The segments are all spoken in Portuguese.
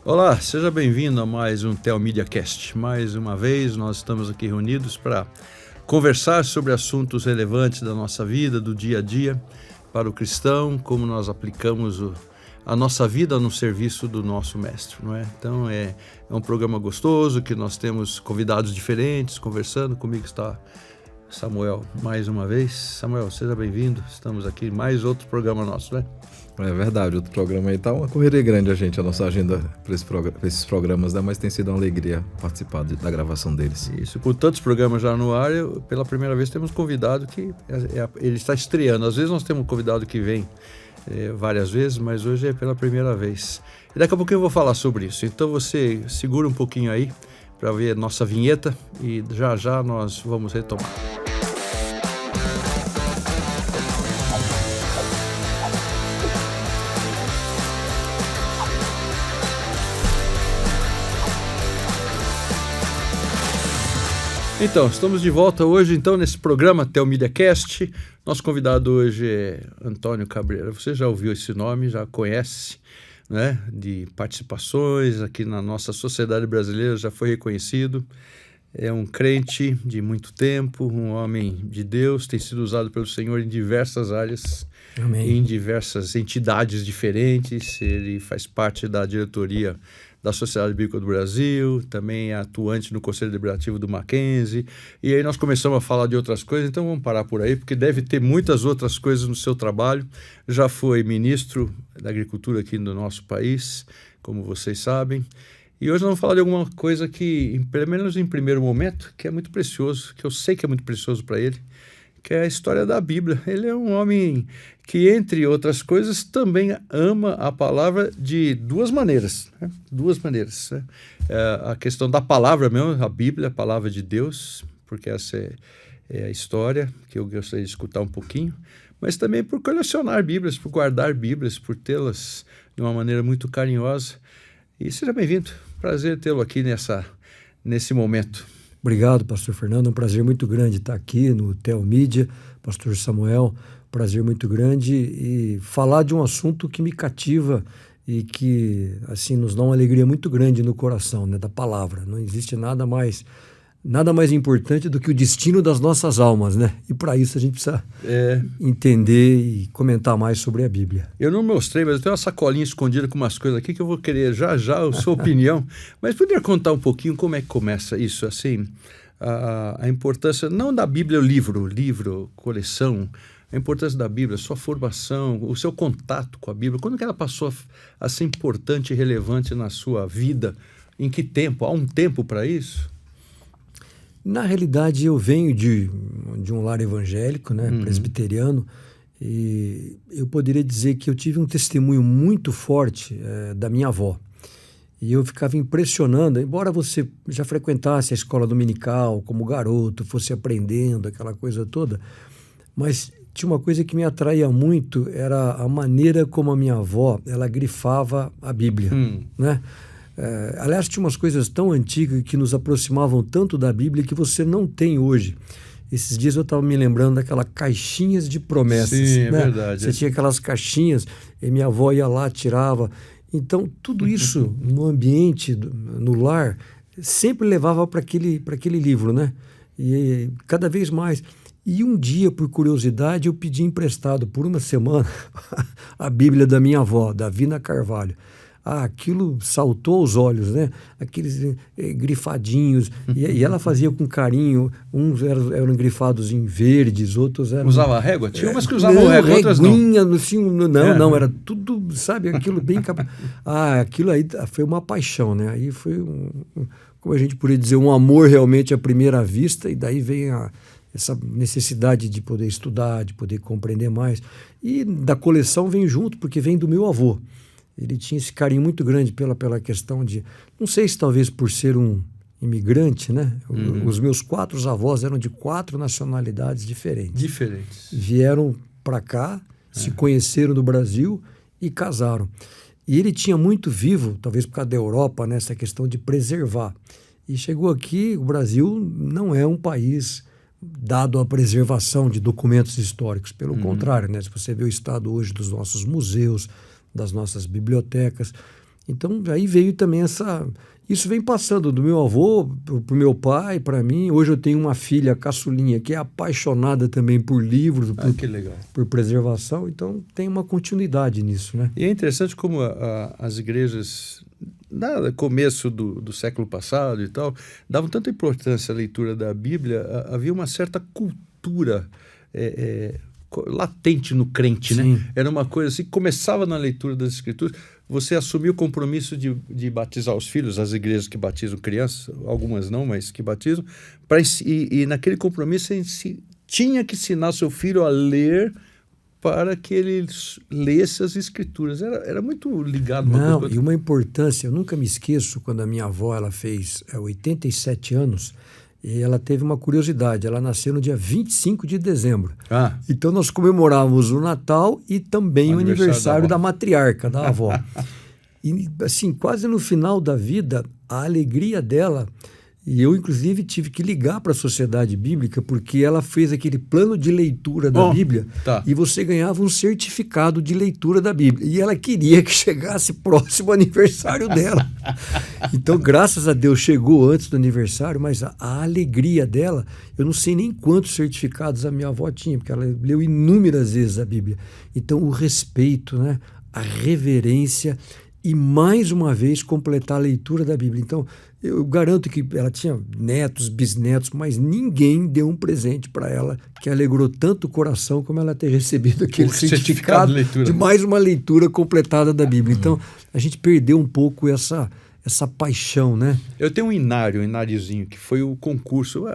Olá, seja bem-vindo a mais um Telmídia Cast. Mais uma vez nós estamos aqui reunidos para conversar sobre assuntos relevantes da nossa vida, do dia a dia, para o cristão, como nós aplicamos a nossa vida no serviço do nosso mestre, não é? Então é um programa gostoso, que nós temos convidados diferentes, conversando. Comigo está Samuel mais uma vez. Samuel, seja bem-vindo, estamos aqui, mais outro programa nosso, né? É verdade, outro programa aí tá uma correria grande a nossa agenda para esses programas, né? Mas tem sido uma alegria participar da gravação deles. Isso, com tantos programas já no ar, pela primeira vez temos um convidado que ele está estreando. Às vezes nós temos um convidado que vem várias vezes, mas hoje é pela primeira vez. E daqui a pouco eu vou falar sobre isso. Então você segura um pouquinho aí para ver nossa vinheta e já já nós vamos retomar. Então, estamos de volta hoje, então, nesse programa Telmídia Cast. Nosso convidado hoje é Antônio Cabreira. Você já ouviu esse nome, já conhece, né? De participações aqui na nossa sociedade brasileira, já foi reconhecido. É um crente de muito tempo, um homem de Deus, tem sido usado pelo Senhor em diversas áreas. Amém. Em diversas entidades diferentes. Ele faz parte da diretoria da Sociedade Bíblica do Brasil, também é atuante no Conselho Deliberativo do Mackenzie, e aí nós começamos a falar de outras coisas, então vamos parar por aí, porque deve ter muitas outras coisas no seu trabalho. Já foi ministro da Agricultura aqui no nosso país, como vocês sabem, e hoje nós vamos falar de alguma coisa que, pelo menos em primeiro momento, que é muito precioso, que eu sei que é muito precioso para ele, que é a história da Bíblia. Ele é um homem que, entre outras coisas, também ama a palavra de duas maneiras, né? Duas maneiras, né? A questão da palavra mesmo, a Bíblia, a palavra de Deus, porque essa é a história que eu gostaria de escutar um pouquinho, mas também por colecionar Bíblias, por guardar Bíblias, por tê-las de uma maneira muito carinhosa. E seja bem-vindo, prazer tê-lo aqui nesse momento. Obrigado, pastor Fernando, é um prazer muito grande estar aqui no Telmídia, pastor Samuel, prazer muito grande, e falar de um assunto que me cativa e que, assim, nos dá uma alegria muito grande no coração, né, da palavra. Não existe nada mais importante do que o destino das nossas almas, né? E para isso a gente precisa entender e comentar mais sobre a Bíblia. Eu não mostrei, mas eu tenho uma sacolinha escondida com umas coisas aqui que eu vou querer já a sua opinião. Mas poderia contar um pouquinho como é que começa isso, assim, a importância, não da Bíblia, o livro, coleção, a importância da Bíblia, a sua formação, o seu contato com a Bíblia, quando que ela passou a ser importante e relevante na sua vida? Em que tempo? Há um tempo para isso? Na realidade, eu venho de um lar evangélico, né, presbiteriano, e eu poderia dizer que eu tive um testemunho muito forte da minha avó. E eu ficava impressionando, embora você já frequentasse a escola dominical como garoto, fosse aprendendo aquela coisa toda, mas tinha uma coisa que me atraía muito, era a maneira como a minha avó, ela grifava a Bíblia, né? Aliás, tinha umas coisas tão antigas que nos aproximavam tanto da Bíblia que você não tem hoje. Esses dias eu estava me lembrando daquelas caixinhas de promessas. Sim, né? É verdade. Você tinha aquelas caixinhas e minha avó ia lá, tirava. Então, tudo isso no ambiente, no lar, sempre levava para aquele livro, né? E cada vez mais. E um dia, por curiosidade, eu pedi emprestado por uma semana a Bíblia da minha avó, Davina Carvalho. Aquilo saltou aos olhos, né? Aqueles grifadinhos. E ela fazia com carinho. Uns eram grifados em verdes, outros eram... Usava régua? Tinha umas que usavam régua, outras não. Assim, não, era tudo, sabe? Aquilo bem... aquilo aí foi uma paixão, né? Aí foi, como a gente poderia dizer, um amor realmente à primeira vista, e daí vem essa necessidade de poder estudar, de poder compreender mais. E da coleção vem junto, porque vem do meu avô. Ele tinha esse carinho muito grande pela questão de... Não sei se talvez por ser um imigrante, né? Os meus 4 avós eram de 4 nacionalidades diferentes. Vieram para cá, se conheceram no Brasil e casaram. E ele tinha muito vivo, talvez por causa da Europa, nessa questão de preservar. E chegou aqui, o Brasil não é um país dado à preservação de documentos históricos. Pelo contrário, né? Se você vê o estado hoje dos nossos museus, das nossas bibliotecas. Então, aí veio também isso vem passando do meu avô para o meu pai, para mim. Hoje eu tenho uma filha caçulinha que é apaixonada também por livros, Que legal. por preservação. Então, tem uma continuidade nisso, né? E é interessante como as igrejas, no começo do século passado e tal, davam tanta importância à leitura da Bíblia, havia uma certa cultura latente no crente, Sim. né? Era uma coisa assim, começava na leitura das Escrituras, você assumiu o compromisso de batizar os filhos, as igrejas que batizam crianças, algumas não, mas que batizam, e naquele compromisso tinha que ensinar seu filho a ler para que ele lesse as Escrituras. Era muito ligado uma Não, coisa com e uma importância, eu nunca me esqueço, quando a minha avó ela fez 87 anos, e ela teve uma curiosidade, ela nasceu no dia 25 de dezembro. Então nós comemorávamos o Natal e também o aniversário da matriarca, da avó. E assim, quase no final da vida, a alegria dela, e eu inclusive tive que ligar para a Sociedade Bíblica, porque ela fez aquele plano de leitura da Bíblia, e você ganhava um certificado de leitura da Bíblia. E ela queria que chegasse próximo ao aniversário dela. Então, graças a Deus, chegou antes do aniversário, mas a alegria dela, eu não sei nem quantos certificados a minha avó tinha, porque ela leu inúmeras vezes a Bíblia. Então, o respeito, né? A reverência e, mais uma vez, completar a leitura da Bíblia. Então, eu garanto que ela tinha netos, bisnetos, mas ninguém deu um presente para ela que alegrou tanto o coração como ela ter recebido aquele certificado de mais uma leitura completada da Bíblia. Então, a gente perdeu um pouco essa paixão, né? Eu tenho um ináriozinho, que foi o concurso,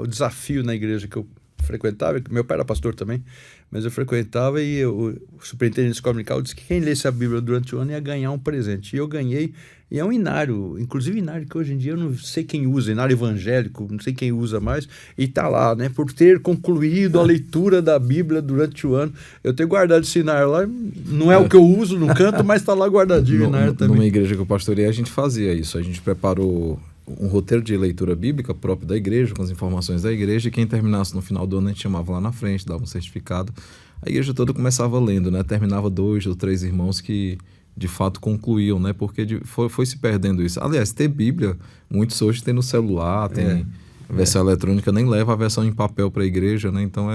o desafio na igreja que eu frequentava, meu pai era pastor também, mas eu frequentava e o superintendente de escola dominical disse que quem lesse a Bíblia durante o ano ia ganhar um presente. E eu ganhei, e é um inário, inclusive inário que hoje em dia eu não sei quem usa, inário evangélico, não sei quem usa mais, e está lá, né, por ter concluído a leitura da Bíblia durante o ano. Eu tenho guardado esse inário lá, não é o que eu uso no canto, mas está lá guardadinho o inário também. Numa igreja que eu pastorei, a gente fazia isso, a gente preparou um roteiro de leitura bíblica próprio da igreja, com as informações da igreja, e quem terminasse no final do ano a gente chamava lá na frente, dava um certificado. A igreja toda começava lendo, né? Terminava 2 ou 3 irmãos que de fato concluíam, né? Porque foi se perdendo isso. Aliás, ter Bíblia, muitos hoje tem no celular, tem versão eletrônica, nem leva a versão em papel para a igreja, né? Então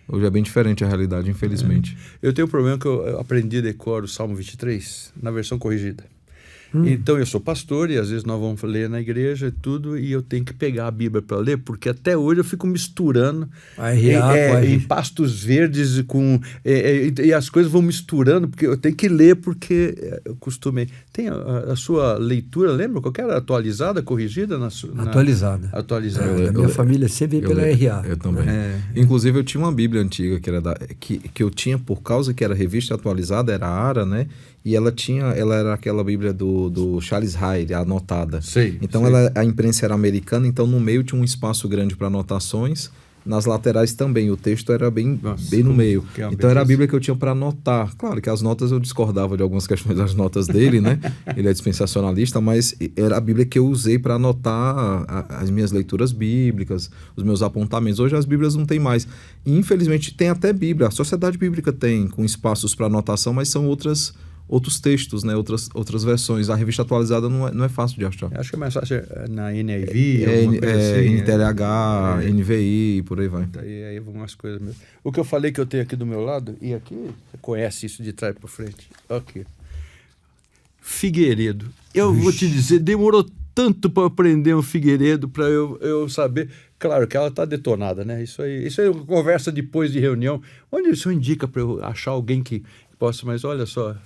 hoje é bem diferente a realidade, infelizmente. Eu tenho um problema que eu aprendi a decor o Salmo 23 na versão corrigida. Então eu sou pastor e às vezes nós vamos ler na igreja e tudo, e eu tenho que pegar a Bíblia para ler, porque até hoje eu fico misturando em pastos verdes e as coisas vão misturando, porque eu tenho que ler porque eu costumei. Tem a sua leitura, lembra? Qual que era? Atualizada, corrigida? Atualizada. A minha família sempre veio pela RA. Eu também. Inclusive eu tinha uma Bíblia antiga que era que eu tinha por causa que era revista atualizada, era a ARA, né? E ela era aquela Bíblia do Charles Hyde, anotada. Então a imprensa era americana, então no meio tinha um espaço grande para anotações, nas laterais também, o texto era bem no meio. Então era a Bíblia que eu tinha para anotar. Claro que as notas eu discordava de algumas questões das notas dele, né? Ele é dispensacionalista, mas era a Bíblia que eu usei para anotar as minhas leituras bíblicas, os meus apontamentos. Hoje as Bíblias não tem mais. E, infelizmente tem até Bíblia, a Sociedade Bíblica tem, com espaços para anotação, mas são outros textos, né? Outras versões. A revista atualizada não é fácil de achar. Acho que é mais fácil na NIV, NTLH, NVI e por aí vai. Aí vão umas coisas mesmo. O que eu falei que eu tenho aqui do meu lado, e aqui você conhece isso de trás para frente. Aqui. Figueiredo. Eu vou te dizer, demorou tanto para aprender um Figueiredo, para eu saber. Claro que ela está detonada, né? Isso aí conversa depois de reunião. Onde o senhor indica para eu achar alguém que possa, mas olha só,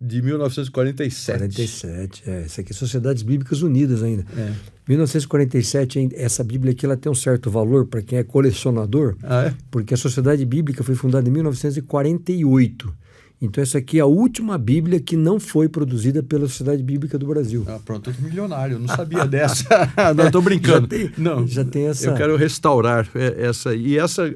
de 1947. 47, isso aqui é Sociedades Bíblicas Unidas ainda. 1947, essa Bíblia aqui ela tem um certo valor para quem é colecionador, porque a Sociedade Bíblica foi fundada em 1948. Então essa aqui é a última Bíblia que não foi produzida pela Sociedade Bíblica do Brasil. Pronto, eu tô milionário, eu não sabia dessa. Não, estou brincando. Já tem essa. Eu quero restaurar essa. E essa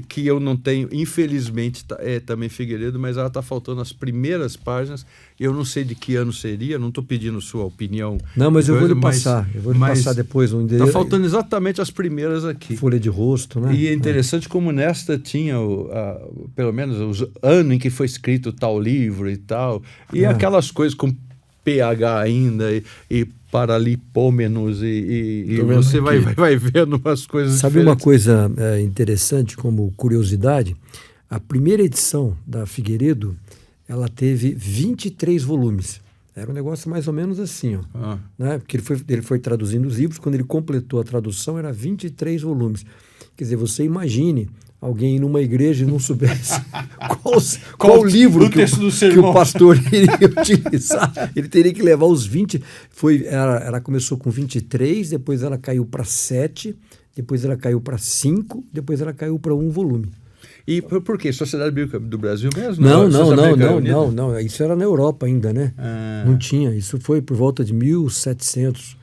que eu não tenho, infelizmente, é também Figueiredo, mas ela está faltando as primeiras páginas. Eu não sei de que ano seria, não estou pedindo sua opinião. Não, mas eu vou lhe passar. Eu vou lhe passar depois um endereço. Está faltando exatamente as primeiras aqui. Folha de rosto, né? E é interessante como nesta tinha, pelo menos, o ano em que foi escrito tal livro e tal. E aquelas coisas com pH ainda e paralipômenos e você vai vendo umas coisas Sabe diferentes. Uma coisa interessante como curiosidade? A primeira edição da Figueiredo, ela teve 23 volumes. Era um negócio mais ou menos assim, ó, né? Porque ele foi traduzindo os livros, quando ele completou a tradução, era 23 volumes. Quer dizer, você imagine alguém ir numa igreja e não soubesse qual livro que o pastor iria utilizar. Ele teria que levar os 20. Ela começou com 23, depois ela caiu para 7, depois ela caiu para 5, depois ela caiu para 1 volume. E por quê? Sociedade Bíblica do Brasil mesmo? Não. Isso era na Europa ainda, né? Não tinha. Isso foi por volta de 1700.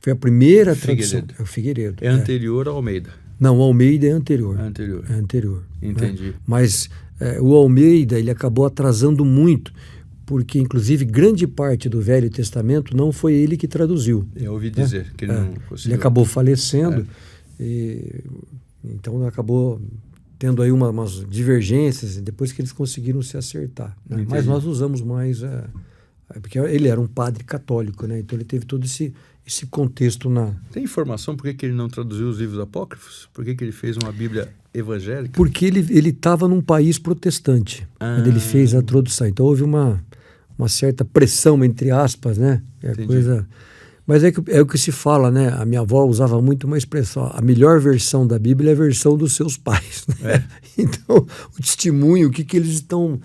Foi a primeira tradução. É o Figueiredo. É anterior ao Almeida. Não, o Almeida é anterior. É anterior. Entendi. Né? Mas o Almeida, ele acabou atrasando muito, porque, inclusive, grande parte do Velho Testamento não foi ele que traduziu. Eu ouvi dizer que ele não conseguiu. Ele acabou falecendo, então acabou tendo aí umas divergências, depois que eles conseguiram se acertar. Né? Mas nós usamos mais... porque ele era um padre católico, né? Então ele teve todo esse contexto na... Tem informação por que ele não traduziu os livros apócrifos? Por que ele fez uma Bíblia evangélica? Porque ele estava num país protestante, quando ele fez a tradução. Então houve uma certa pressão, entre aspas, né? Mas é o que se fala, né? A minha avó usava muito uma expressão: a melhor versão da Bíblia é a versão dos seus pais. Né? Então, o testemunho, o que eles estão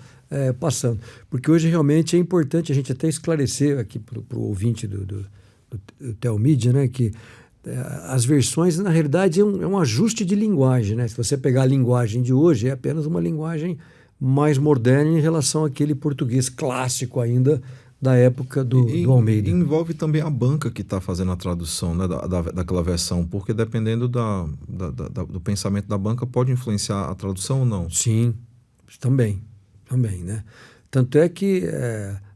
passando. Porque hoje realmente é importante a gente até esclarecer aqui para o ouvinte do Telmídia, né? Que as versões, na realidade, é um ajuste de linguagem. Né? Se você pegar a linguagem de hoje, é apenas uma linguagem mais moderna em relação àquele português clássico ainda da época do Almeida. Envolve também a banca que está fazendo a tradução, né, daquela versão, porque dependendo do pensamento da banca pode influenciar a tradução ou não? Sim, também, né? Tanto é que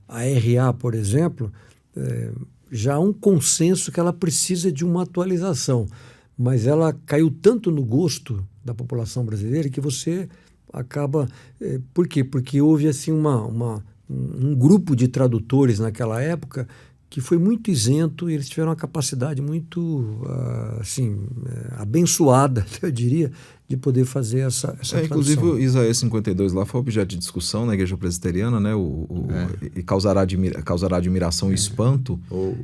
a RA, por exemplo, já há um consenso que ela precisa de uma atualização, mas ela caiu tanto no gosto da população brasileira que você acaba... Por quê? Porque houve assim um grupo de tradutores naquela época que foi muito isento e eles tiveram uma capacidade muito abençoada, eu diria, de poder fazer essa tradução. Inclusive, o Isaías 52 lá foi objeto de discussão na igreja presbiteriana, né? E causará admiração e espanto. Ou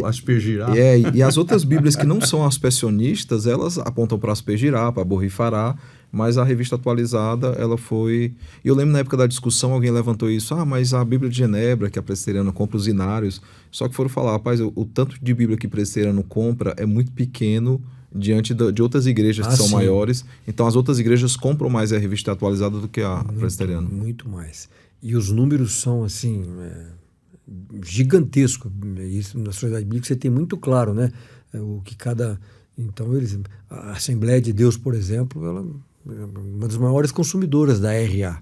aspergirá. E as outras bíblias que não são aspersionistas, elas apontam para aspergirá, para borrifará, mas a revista atualizada, ela foi... E eu lembro na época da discussão, alguém levantou isso, mas a Bíblia de Genebra, que a presbiteriana compra os inários, só que foram falar, rapaz, o tanto de Bíblia que o presbiteriano compra é muito pequeno diante de outras igrejas que são maiores. Então, as outras igrejas compram mais a revista atualizada do que a presbiteriana. Muito mais. E os números são, assim, gigantescos. Isso, na Sociedade Bíblica, você tem muito claro, né? O que cada... Então, a Assembleia de Deus, por exemplo, ela é uma das maiores consumidoras da RA.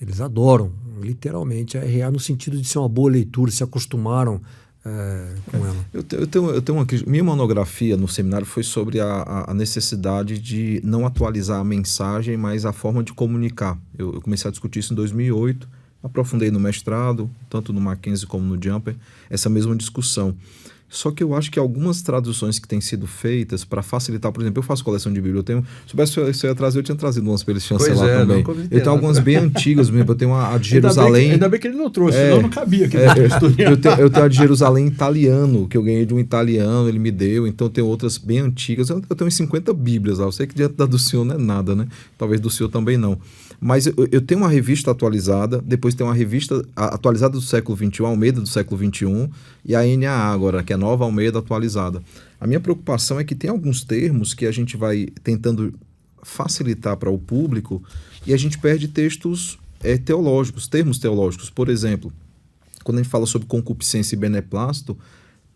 Eles adoram, literalmente, a RA no sentido de ser uma boa leitura, se acostumaram com ela. Eu tenho minha monografia no seminário foi sobre a necessidade de não atualizar a mensagem, mas a forma de comunicar. Eu comecei a discutir isso em 2008, aprofundei no mestrado, tanto no Mackenzie como no Jumper, essa mesma discussão. Só que eu acho que algumas traduções que têm sido feitas para facilitar, por exemplo, eu faço coleção de Bíblia, se soubesse se eu ia trazer, eu tinha trazido umas para eles chancelar também. Eu tenho algumas bem antigas mesmo, eu tenho a de Jerusalém. Ainda bem que ele não trouxe, senão não cabia aqui. Eu tenho a de Jerusalém italiano, que eu ganhei de um italiano, ele me deu, então eu tenho outras bem antigas, eu tenho uns 50 Bíblias lá, eu sei que diante da do senhor não é nada, né? Talvez do senhor também não. Mas eu tenho uma revista atualizada, depois tem uma revista atualizada do século XXI, Almeida do século XXI, e a NAA agora, que é a nova Almeida atualizada. A minha preocupação é que tem alguns termos que a gente vai tentando facilitar para o público e a gente perde textos teológicos, termos teológicos. Por exemplo, quando a gente fala sobre concupiscência e beneplácito,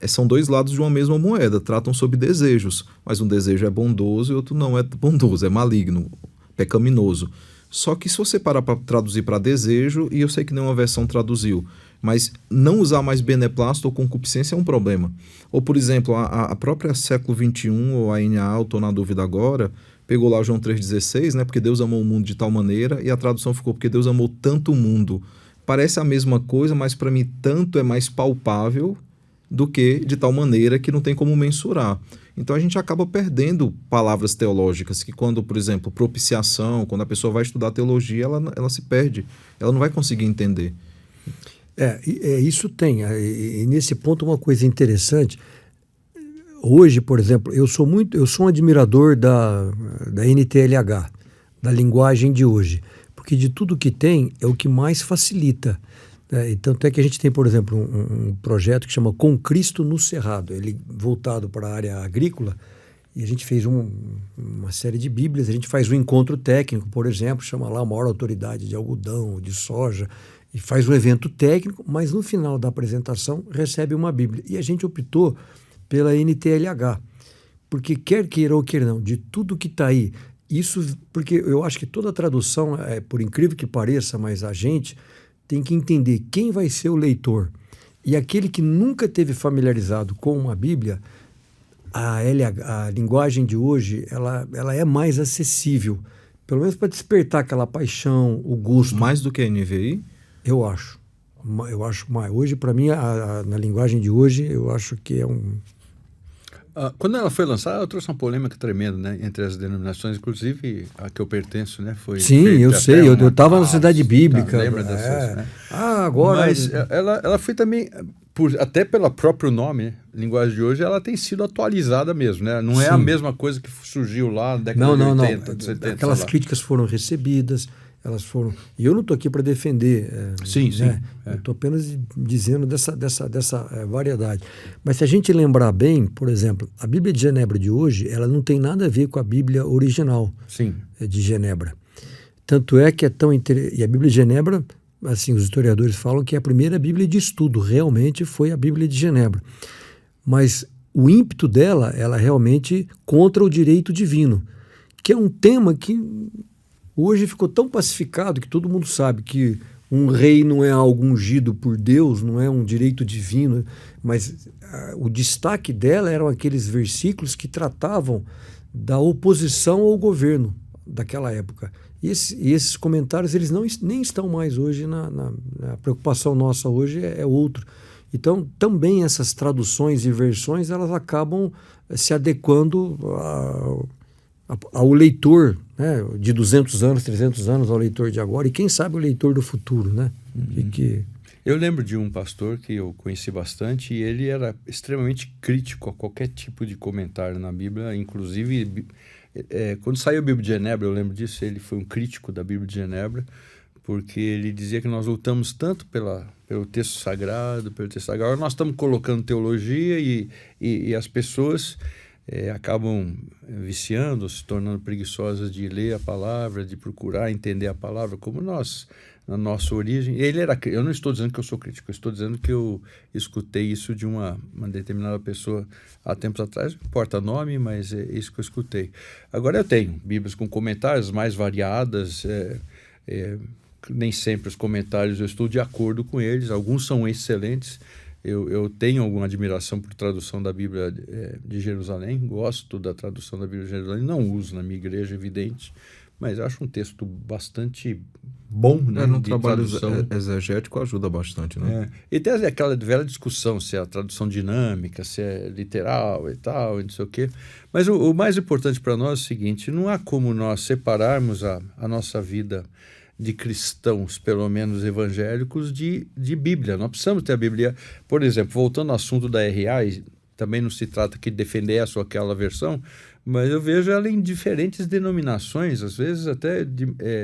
são dois lados de uma mesma moeda, tratam sobre desejos, mas um desejo é bondoso e outro não é bondoso, é maligno, pecaminoso. Só que se você parar para traduzir para desejo, e eu sei que nenhuma versão traduziu, mas não usar mais beneplácito ou concupiscência é um problema. Ou, por exemplo, a própria século XXI, ou a NAA, eu estou na dúvida agora, pegou lá João 3,16, né, porque Deus amou o mundo de tal maneira, e a tradução ficou porque Deus amou tanto o mundo. parece a mesma coisa, mas para mim tanto é mais palpável do que de tal maneira que não tem como mensurar. Então a gente acaba perdendo palavras teológicas que quando, por exemplo, propiciação, quando a pessoa vai estudar teologia, ela se perde, ela não vai conseguir entender. Isso tem. E nesse ponto uma coisa interessante. Hoje, por exemplo, eu sou um admirador da NTLH, da linguagem de hoje, porque de tudo que tem é o que mais facilita. Então, até que a gente tem, por exemplo, um projeto que chama Com Cristo no Cerrado, ele voltado para a área agrícola, e a gente fez uma série de bíblias, a gente faz um encontro técnico, por exemplo, chama lá a maior autoridade de algodão, de soja, e faz um evento técnico, mas no final da apresentação recebe uma bíblia. E a gente optou pela NTLH, porque quer queira ou quer não, de tudo que está aí, isso, porque eu acho que toda tradução, por incrível que pareça, mas a gente tem que entender quem vai ser o leitor. E aquele que nunca teve familiarizado com uma Bíblia, a linguagem de hoje, ela é mais acessível. Pelo menos para despertar aquela paixão, o gosto. Mais do que a NVI? Eu acho mais. Hoje, para mim, na linguagem de hoje, eu acho que é um... Quando ela foi lançada, ela trouxe uma polêmica tremenda, né, entre as denominações, inclusive a que eu pertenço, né? Sim, eu sei, eu estava na Cidade Bíblica. Lembra dessas, né? Agora... Mas ela foi também, até pelo próprio nome, né? Linguagem de hoje, ela tem sido atualizada mesmo, né? Não é a mesma coisa que surgiu lá na década de 80, de 70. Aquelas críticas foram recebidas, elas foram... E eu não estou aqui para defender. Sim. Eu estou apenas dizendo dessa variedade. Mas se a gente lembrar bem, por exemplo, a Bíblia de Genebra de hoje, ela não tem nada a ver com a Bíblia original de Genebra. Tanto é que é tão interessante. E a Bíblia de Genebra, assim, os historiadores falam que a primeira Bíblia de estudo realmente foi a Bíblia de Genebra. Mas o ímpeto dela, ela realmente contra o direito divino, que é um tema que hoje ficou tão pacificado que todo mundo sabe que um rei não é algo ungido por Deus, não é um direito divino, mas o destaque dela eram aqueles versículos que tratavam da oposição ao governo daquela época. E esses comentários eles nem estão mais hoje, a preocupação nossa hoje é outro. Então, também essas traduções e versões, elas acabam se adequando ao leitor, né, de 200 anos, 300 anos, ao leitor de agora, e quem sabe o leitor do futuro, né? Eu lembro de um pastor que eu conheci bastante e ele era extremamente crítico a qualquer tipo de comentário na Bíblia, inclusive quando saiu a Bíblia de Genebra, eu lembro disso, ele foi um crítico da Bíblia de Genebra, porque ele dizia que nós lutamos tanto pelo texto sagrado, agora nós estamos colocando teologia e as pessoas acabam viciando, se tornando preguiçosas de ler a palavra, de procurar entender a palavra, como nós, na nossa origem. Eu não estou dizendo que eu sou crítico, eu estou dizendo que eu escutei isso de uma determinada pessoa há tempos atrás, não importa nome, mas é isso que eu escutei. Agora eu tenho Bíblias com comentários mais variadas, nem sempre os comentários eu estou de acordo com eles, alguns são excelentes. Eu tenho alguma admiração por tradução da Bíblia de Jerusalém, gosto da tradução da Bíblia de Jerusalém, não uso na minha igreja, evidente, mas acho um texto bastante bom, né? No trabalho exegético ajuda bastante, né? E tem aquela velha discussão se é a tradução dinâmica, se é literal e tal, e não sei o quê. Mas o mais importante para nós é o seguinte, não há como nós separarmos a nossa vida de cristãos, pelo menos evangélicos, de Bíblia. Nós precisamos ter a Bíblia. Por exemplo, voltando ao assunto da RA, também não se trata aqui de defender essa ou aquela versão, mas eu vejo ela em diferentes denominações, às vezes até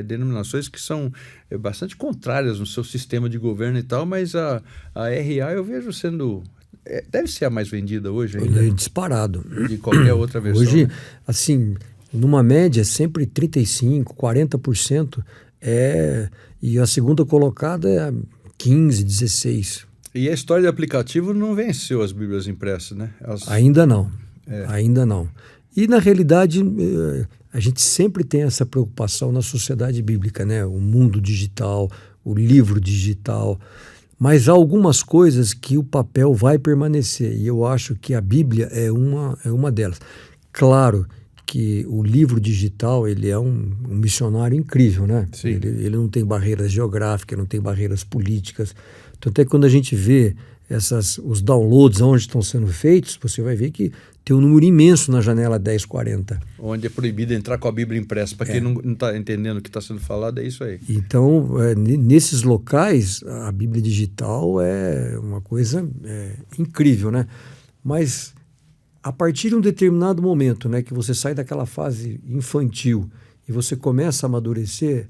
denominações que são bastante contrárias no seu sistema de governo e tal, mas a RA eu vejo sendo... deve ser a mais vendida hoje ainda. Disparado. De qualquer outra versão. Hoje, assim, numa média, sempre 35%, 40%. E a segunda colocada é 15%, 16%. E a história de aplicativo não venceu as Bíblias impressas, né? Ainda não. Ainda não. E, na realidade, a gente sempre tem essa preocupação na sociedade bíblica, né? O mundo digital, o livro digital. Mas há algumas coisas que o papel vai permanecer. E eu acho que a Bíblia é uma delas. Claro que o livro digital ele é um missionário incrível, né? Ele não tem barreiras geográficas, não tem barreiras políticas. Então, até quando a gente vê os downloads onde estão sendo feitos, você vai ver que tem um número imenso na janela 1040. Onde é proibido entrar com a Bíblia impressa. Para quem não está entendendo o que está sendo falado, é isso aí. Então, nesses locais, a Bíblia digital é uma coisa incrível, né? Mas a partir de um determinado momento, né, que você sai daquela fase infantil e você começa a amadurecer,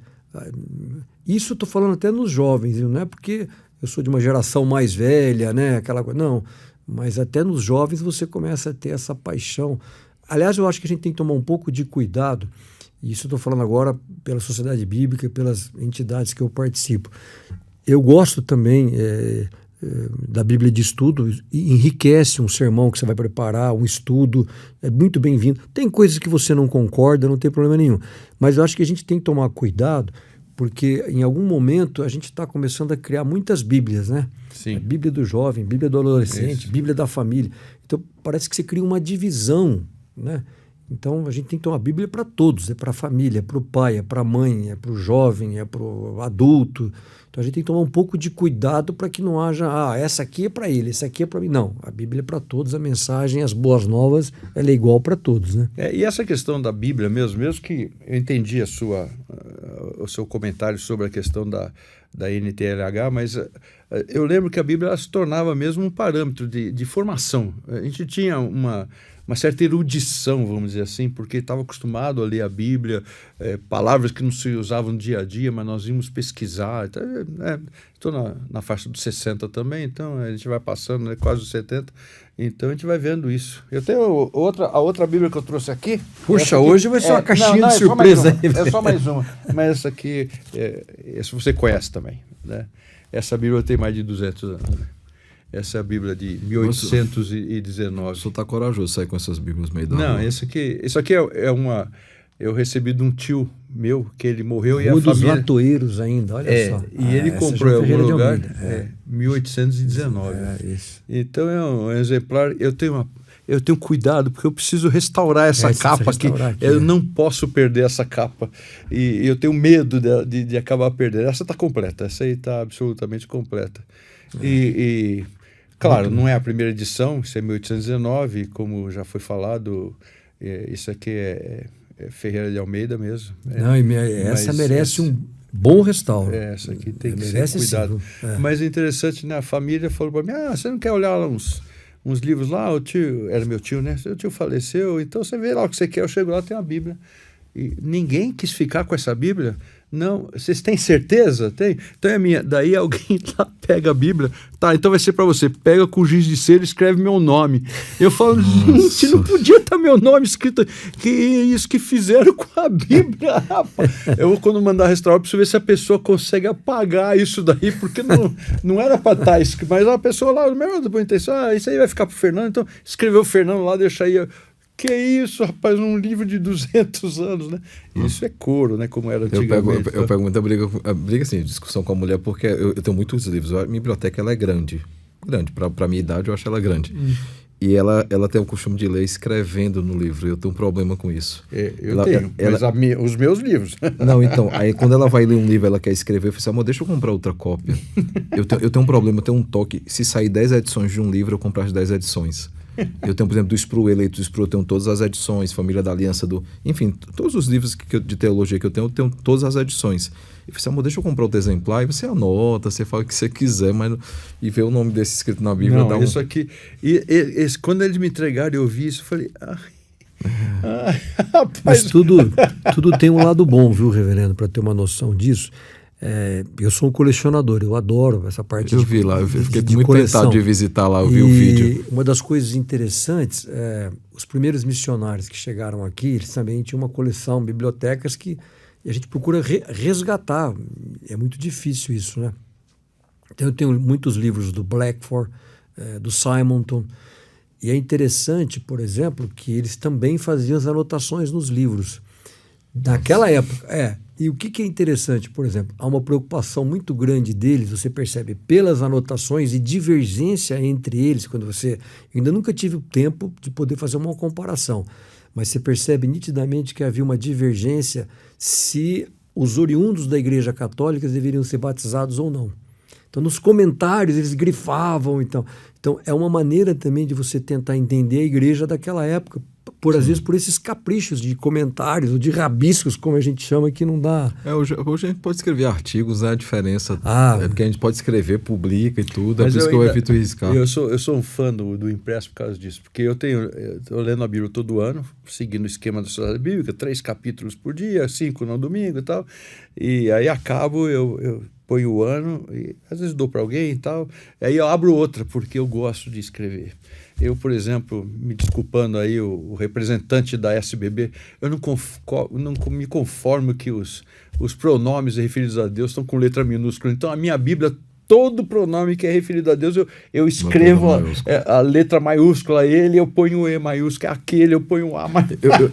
isso eu estou falando até nos jovens, não é porque eu sou de uma geração mais velha, né, aquela coisa, não, mas até nos jovens você começa a ter essa paixão. Aliás, eu acho que a gente tem que tomar um pouco de cuidado, e isso eu estou falando agora pela Sociedade Bíblica e pelas entidades que eu participo. Eu gosto também da Bíblia de estudo, e enriquece um sermão que você vai preparar, um estudo, é muito bem-vindo. Tem coisas que você não concorda, não tem problema nenhum, mas eu acho que a gente tem que tomar cuidado, porque em algum momento a gente está começando a criar muitas Bíblias, né? Sim. A Bíblia do jovem, Bíblia do adolescente, Bíblia da família. Então parece que você cria uma divisão, né? Então a gente tem que ter uma Bíblia para todos, é para a família, é para o pai, é para a mãe, é para o jovem, é para o adulto. Então a gente tem que tomar um pouco de cuidado para que não haja, essa aqui é para ele, essa aqui é para mim. Não, a Bíblia é para todos, a mensagem, as boas novas, ela é igual para todos, né? E essa questão da Bíblia mesmo que eu entendi o seu comentário sobre a questão da NTLH, mas eu lembro que a Bíblia ela se tornava mesmo um parâmetro de formação. A gente tinha uma certa erudição, vamos dizer assim, porque estava acostumado a ler a Bíblia, palavras que não se usavam no dia a dia, mas nós íamos pesquisar. Estou na faixa dos 60 também, então a gente vai passando, né, quase os 70, então a gente vai vendo isso. Eu tenho a outra Bíblia que eu trouxe aqui. Puxa, hoje vai ser uma caixinha de surpresa. É só mais uma, mas essa aqui, essa você conhece também, né? Essa Bíblia tem mais de 200 anos, né? Essa é a Bíblia de 1819. O senhor está corajoso sair com essas Bíblias meio da Não, rua. isso aqui é uma... Eu recebi de um tio meu, que ele morreu e a dos família... Latoeiros ainda, olha só. E ele comprou em algum lugar, 1819. Isso. Então é um exemplar... Eu tenho cuidado, porque eu preciso restaurar essa capa aqui. Eu não posso perder essa capa. E eu tenho medo de acabar perdendo. Essa está completa, essa aí está absolutamente completa. Claro, não é a primeira edição, isso é 1819, como já foi falado, isso aqui é Ferreira de Almeida mesmo. Essa merece um bom restauro. Essa aqui tem que ser cuidado. Mas é interessante, né? A família falou para mim, você não quer olhar lá uns livros lá? O tio, era meu tio, né? Seu tio faleceu, então você vê lá o que você quer. Eu chego lá, tem uma Bíblia. E ninguém quis ficar com essa Bíblia. Não, vocês têm certeza? Tem? Então é minha. Daí alguém lá pega a Bíblia. Tá, então vai ser para você. Pega com giz de cera e escreve meu nome. Eu falo, gente, não podia estar meu nome escrito. Que isso que fizeram com a Bíblia, rapaz. Eu vou, quando mandar restaurar, preciso ver se a pessoa consegue apagar isso daí, porque não era para estar escrito. Mas a pessoa lá, meu, boa intenção, isso aí vai ficar pro Fernando. Então escreveu o Fernando lá, deixa aí. Que isso, rapaz, um livro de 200 anos, né? Isso é couro, né? Como era antigamente. Eu pego muita briga assim, discussão com a mulher, porque eu tenho muitos livros. A minha biblioteca, ela é grande. Para a minha idade, eu acho ela grande. E ela tem o costume de ler escrevendo no livro. Eu tenho um problema com isso. Eu tenho, mas os meus livros. Não, então, aí quando ela vai ler um livro, ela quer escrever, eu falo assim, amor, deixa eu comprar outra cópia. Eu tenho um problema, eu tenho um toque. Se sair 10 edições de um livro, eu compro as 10 edições. Eu tenho, por exemplo, do Spru, Eleito do Spru, eu tenho todas as edições, Família da Aliança, enfim, todos os livros de teologia que eu tenho todas as edições. Eu falei assim, amor, deixa eu comprar outro exemplar, e você anota, você fala o que você quiser, mas e ver o nome desse escrito na Bíblia. Não, isso aqui, quando eles me entregaram, eu vi isso, eu falei, rapaz. Mas tudo tem um lado bom, viu, reverendo, para ter uma noção disso. Eu sou um colecionador, eu adoro essa parte. Eu vi lá, eu fiquei muito tentado de visitar lá, eu vi o vídeo. Uma das coisas interessantes, os primeiros missionários que chegaram aqui, eles também tinham uma coleção, bibliotecas que a gente procura resgatar. É muito difícil isso, né? Então eu tenho muitos livros do Blackford, do Simonton, e é interessante, por exemplo, que eles também faziam as anotações nos livros. Naquela época, E o que é interessante, por exemplo, há uma preocupação muito grande deles, você percebe pelas anotações e divergência entre eles, quando você... Eu ainda nunca tive o tempo de poder fazer uma comparação, mas você percebe nitidamente que havia uma divergência se os oriundos da Igreja Católica deveriam ser batizados ou não. Então, nos comentários, eles grifavam. Então, é uma maneira também de você tentar entender a igreja daquela época, às vezes por esses caprichos de comentários, ou de rabiscos, como a gente chama, que não dá... Hoje a gente pode escrever artigos, né? A diferença é porque a gente pode escrever, publica e tudo, por isso que eu evito riscar. Eu sou um fã do impresso por causa disso, porque eu estou lendo a Bíblia todo ano, seguindo o esquema da Sociedade Bíblica, 3 capítulos por dia, 5 no domingo e tal, e aí acabo, eu ponho o ano, e às vezes dou para alguém e tal, aí eu abro outra, porque eu gosto de escrever. Eu, por exemplo, me desculpando aí, o representante da SBB, eu não me conformo que os pronomes referidos a Deus estão com letra minúscula. Então, a minha Bíblia, todo pronome que é referido a Deus, eu escrevo a letra maiúscula a ele, eu ponho o E maiúsculo, aquele eu ponho o A maiúsculo.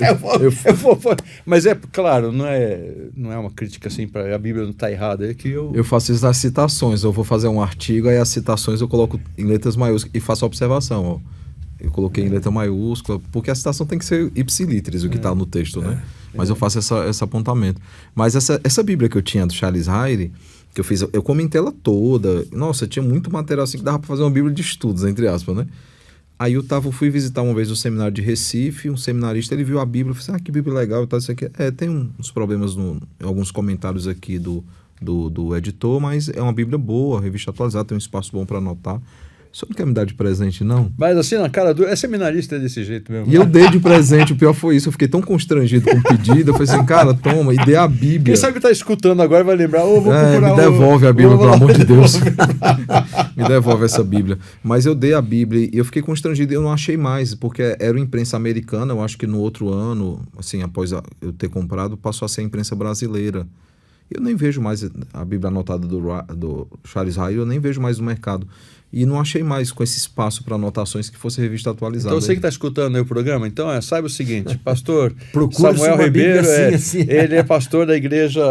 Mas é claro, não é uma crítica assim para a Bíblia não estar errada. É que eu faço isso nas citações. Eu vou fazer um artigo, aí as citações eu coloco em letras maiúsculas e faço a observação, ó. Eu coloquei em letra maiúscula, porque a citação tem que ser ipsiliteris, o que está no texto, né? Mas eu faço esse apontamento. Mas essa Bíblia que eu tinha do Charles Hyde, que eu comentei ela toda. Nossa, tinha muito material assim que dava para fazer uma Bíblia de estudos, entre aspas, né? Aí eu fui visitar uma vez o seminário de Recife, um seminarista, ele viu a Bíblia, eu falei assim, que Bíblia legal, tá, isso aqui. Tem uns problemas em alguns comentários aqui do editor, mas é uma Bíblia boa, revista atualizada, tem um espaço bom para anotar. Você não quer me dar de presente, não? Mas assim, na cara do... É seminarista desse jeito mesmo. E eu dei de presente, o pior foi isso. Eu fiquei tão constrangido com o pedido. Eu falei assim, cara, toma, e dê a Bíblia. Quem sabe tá escutando agora vai lembrar. Vou procurar me devolve a Bíblia, pelo amor de Deus. Me devolve essa Bíblia. Mas eu dei a Bíblia e eu fiquei constrangido. Eu não achei mais, porque era a imprensa americana. Eu acho que no outro ano, assim, após eu ter comprado, passou a ser a imprensa brasileira. Eu nem vejo mais a Bíblia anotada do Charles Hyde, eu nem vejo mais no mercado. E não achei mais com esse espaço para anotações que fosse revista atualizada. Então você que está escutando aí o programa, então saiba o seguinte, pastor Procure Samuel Ribeiro, assim. ele é pastor da igreja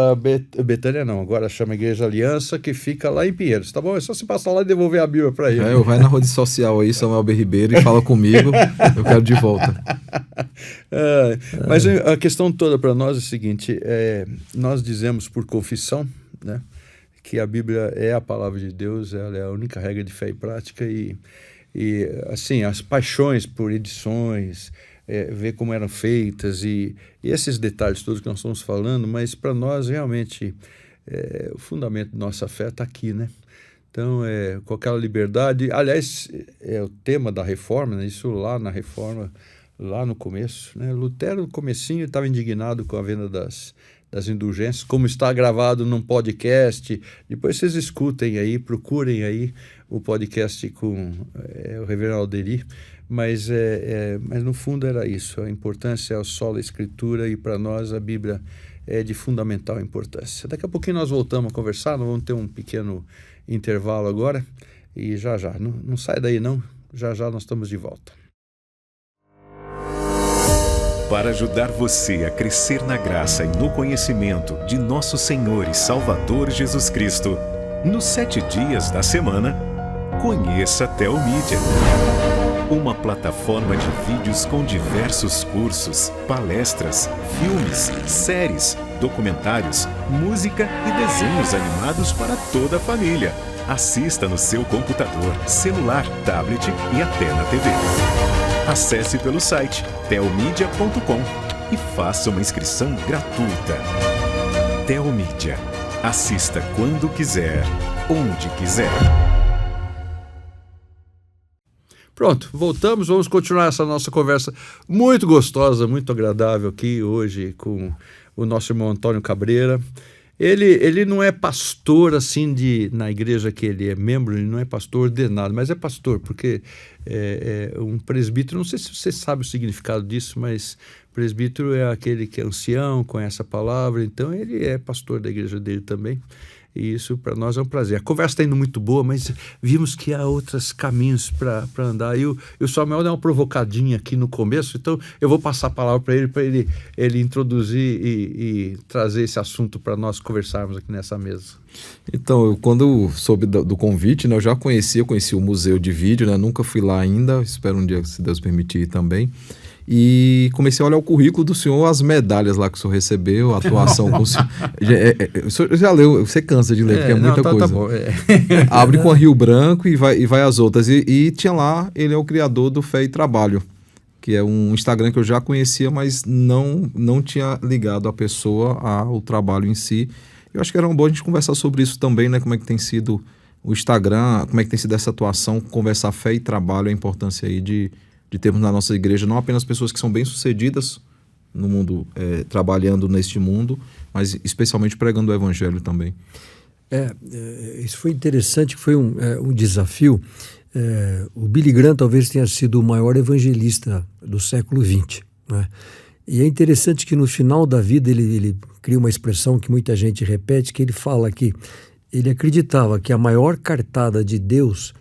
Betânia, não, agora chama Igreja Aliança, que fica lá em Pinheiros, tá bom? É só você passar lá e devolver a Bíblia para ele. Eu vai na rede social aí, Samuel B. Ribeiro, e fala comigo, eu quero de volta. Mas a questão toda para nós é o seguinte, nós dizemos por confissão, né, que a Bíblia é a palavra de Deus, ela é a única regra de fé e prática e assim, as paixões por edições, ver como eram feitas e esses detalhes todos que nós estamos falando, mas para nós realmente o fundamento da nossa fé está aqui, né? Então, com aquela liberdade, aliás, é o tema da Reforma, né? Isso lá na Reforma, lá no começo, né? Lutero, no comecinho, estava indignado com a venda das indulgências, como está gravado num podcast. Depois vocês escutem aí, procurem aí o podcast com o reverendo Alderi, mas no fundo era isso, a importância é o sola escritura e para nós a Bíblia é de fundamental importância. Daqui a pouquinho nós voltamos a conversar, nós vamos ter um pequeno intervalo agora e já, não sai daí não, já nós estamos de volta. Para ajudar você a crescer na graça e no conhecimento de nosso Senhor e Salvador Jesus Cristo, nos 7 dias da semana, conheça a Telmídia. Uma plataforma de vídeos com diversos cursos, palestras, filmes, séries, documentários, música e desenhos animados para toda a família. Assista no seu computador, celular, tablet e até na TV. Acesse pelo site telmedia.com e faça uma inscrição gratuita. Telmídia. Assista quando quiser, onde quiser. Pronto, voltamos, vamos continuar essa nossa conversa muito gostosa, muito agradável aqui hoje com o nosso irmão Antônio Cabreira. Ele não é pastor assim na igreja que ele é membro, ele não é pastor ordenado, mas é pastor, porque é um presbítero, não sei se você sabe o significado disso, mas presbítero é aquele que é ancião, conhece a palavra, então ele é pastor da igreja dele também. E isso para nós é um prazer. A conversa está indo muito boa, mas vimos que há outros caminhos para andar. E o Samuel deu uma provocadinha aqui no começo, então eu vou passar a palavra para ele introduzir e trazer esse assunto para nós conversarmos aqui nessa mesa. Então, quando eu soube do convite, né, eu conheci o museu de vídeo, né, nunca fui lá ainda, espero um dia, se Deus permitir, também. E comecei a olhar o currículo do senhor, as medalhas lá que o senhor recebeu, a atuação com o senhor. O senhor já leu, você cansa de ler, porque é muita coisa. Tá bom, Abre com a Rio Branco e vai às outras. E tinha lá, ele é o criador do Fé e Trabalho, que é um Instagram que eu já conhecia, mas não tinha ligado a pessoa ao trabalho em si. Eu acho que era bom a gente conversar sobre isso também, né? Como é que tem sido o Instagram, como é que tem sido essa atuação, conversar fé e trabalho, a importância aí de termos na nossa igreja não apenas pessoas que são bem-sucedidas no mundo, trabalhando neste mundo, mas especialmente pregando o evangelho também. Isso foi interessante, foi um desafio. O Billy Graham talvez tenha sido o maior evangelista do século XX, né? E é interessante que no final da vida ele cria uma expressão que muita gente repete, que ele fala que ele acreditava que a maior cartada de Deus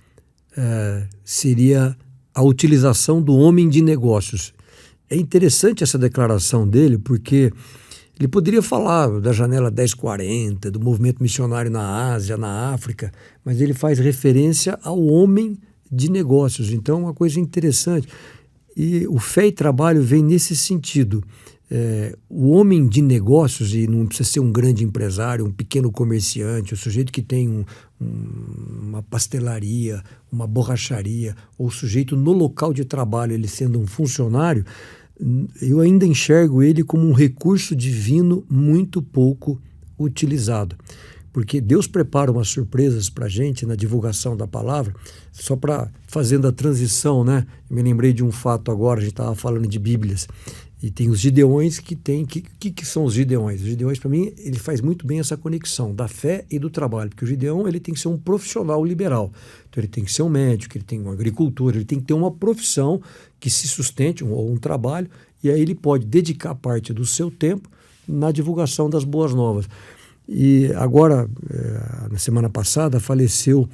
seria a utilização do homem de negócios. É interessante essa declaração dele, porque ele poderia falar da janela 1040, do movimento missionário na Ásia, na África, mas ele faz referência ao homem de negócios. Então, é uma coisa interessante. E o Fé e Trabalho vem nesse sentido. O homem de negócios, e não precisa ser um grande empresário, um pequeno comerciante, o sujeito que tem uma pastelaria, uma borracharia, ou o sujeito no local de trabalho, ele sendo um funcionário, eu ainda enxergo ele como um recurso divino muito pouco utilizado. Porque Deus prepara umas surpresas para a gente na divulgação da palavra, só para fazendo a transição, né? Eu me lembrei de um fato agora, a gente estava falando de Bíblias, e tem os gideões que tem... O que são os gideões? Os gideões, para mim, ele faz muito bem essa conexão da fé e do trabalho, porque o gideão ele tem que ser um profissional liberal. Então ele tem que ser um médico, ele tem um agricultor, ele tem que ter uma profissão que se sustente, ou um trabalho, e aí ele pode dedicar parte do seu tempo na divulgação das boas novas. E agora, na semana passada, faleceu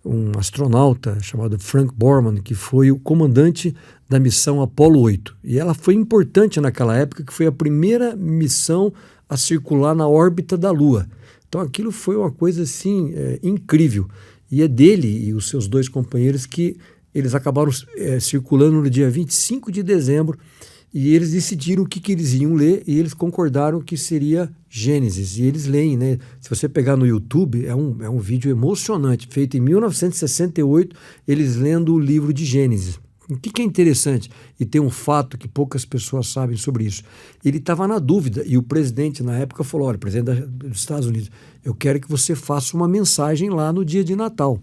um astronauta chamado Frank Borman, que foi o comandante da missão Apollo 8. E ela foi importante naquela época, que foi a primeira missão a circular na órbita da Lua. Então aquilo foi uma coisa assim incrível. E é dele e os seus dois companheiros que eles acabaram circulando no dia 25 de dezembro, e eles decidiram o que eles iam ler, e eles concordaram que seria Gênesis. E eles leem, né? Se você pegar no YouTube, é um vídeo emocionante, feito em 1968, eles lendo o livro de Gênesis. O que é interessante? E tem um fato que poucas pessoas sabem sobre isso. Ele estava na dúvida, e o presidente na época falou, olha, presidente dos Estados Unidos, eu quero que você faça uma mensagem lá no dia de Natal.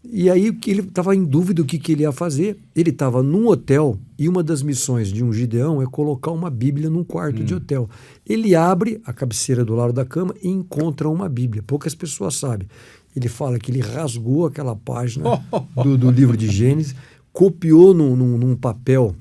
E aí ele estava em dúvida o que ele ia fazer. Ele estava num hotel, e uma das missões de um gideão é colocar uma Bíblia num quarto de hotel. Ele abre a cabeceira do lado da cama e encontra uma Bíblia. Poucas pessoas sabem. Ele fala que ele rasgou aquela página do livro de Gênesis, copiou num papel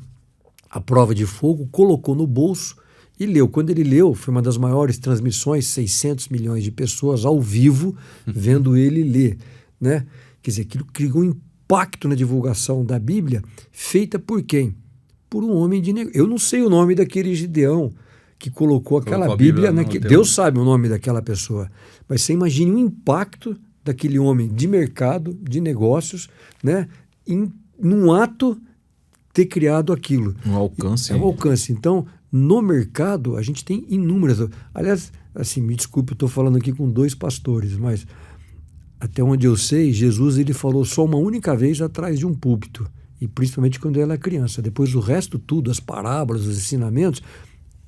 a prova de fogo, colocou no bolso e leu. Quando ele leu, foi uma das maiores transmissões, 600 milhões de pessoas ao vivo vendo ele ler, né? Quer dizer, aquilo criou um impacto na divulgação da Bíblia, feita por quem? Por um homem de negócio. Eu não sei o nome daquele gideão que colocou aquela Bíblia, né? Deus sabe o nome daquela pessoa. Mas você imagine o impacto daquele homem de mercado, de negócios, né? Num ato ter criado aquilo. Um alcance. Um alcance. Então, no mercado, a gente tem inúmeras... Aliás, assim, me desculpe, eu estou falando aqui com dois pastores, mas... Até onde eu sei, Jesus ele falou só uma única vez atrás de um púlpito, e principalmente quando ele era criança. Depois o resto tudo, as parábolas, os ensinamentos,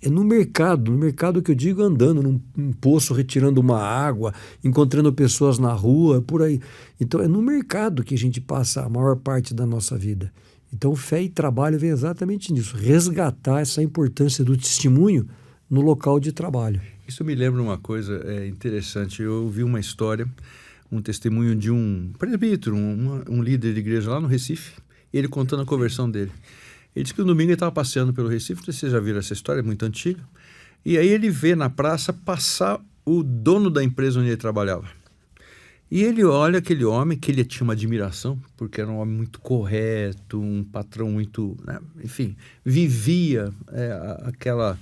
é no mercado que eu digo andando num poço, retirando uma água, encontrando pessoas na rua, por aí. Então é no mercado que a gente passa a maior parte da nossa vida. Então Fé e Trabalho vem exatamente nisso, resgatar essa importância do testemunho no local de trabalho. Isso me lembra uma coisa interessante. Eu ouvi uma história, um testemunho de um presbítero, um líder de igreja lá no Recife, ele contando a conversão dele. Ele disse que no domingo ele estava passeando pelo Recife, não sei se vocês já viram essa história, é muito antiga, e aí ele vê na praça passar o dono da empresa onde ele trabalhava. E ele olha aquele homem, que ele tinha uma admiração, porque era um homem muito correto, um patrão muito, né, enfim, vivia aquela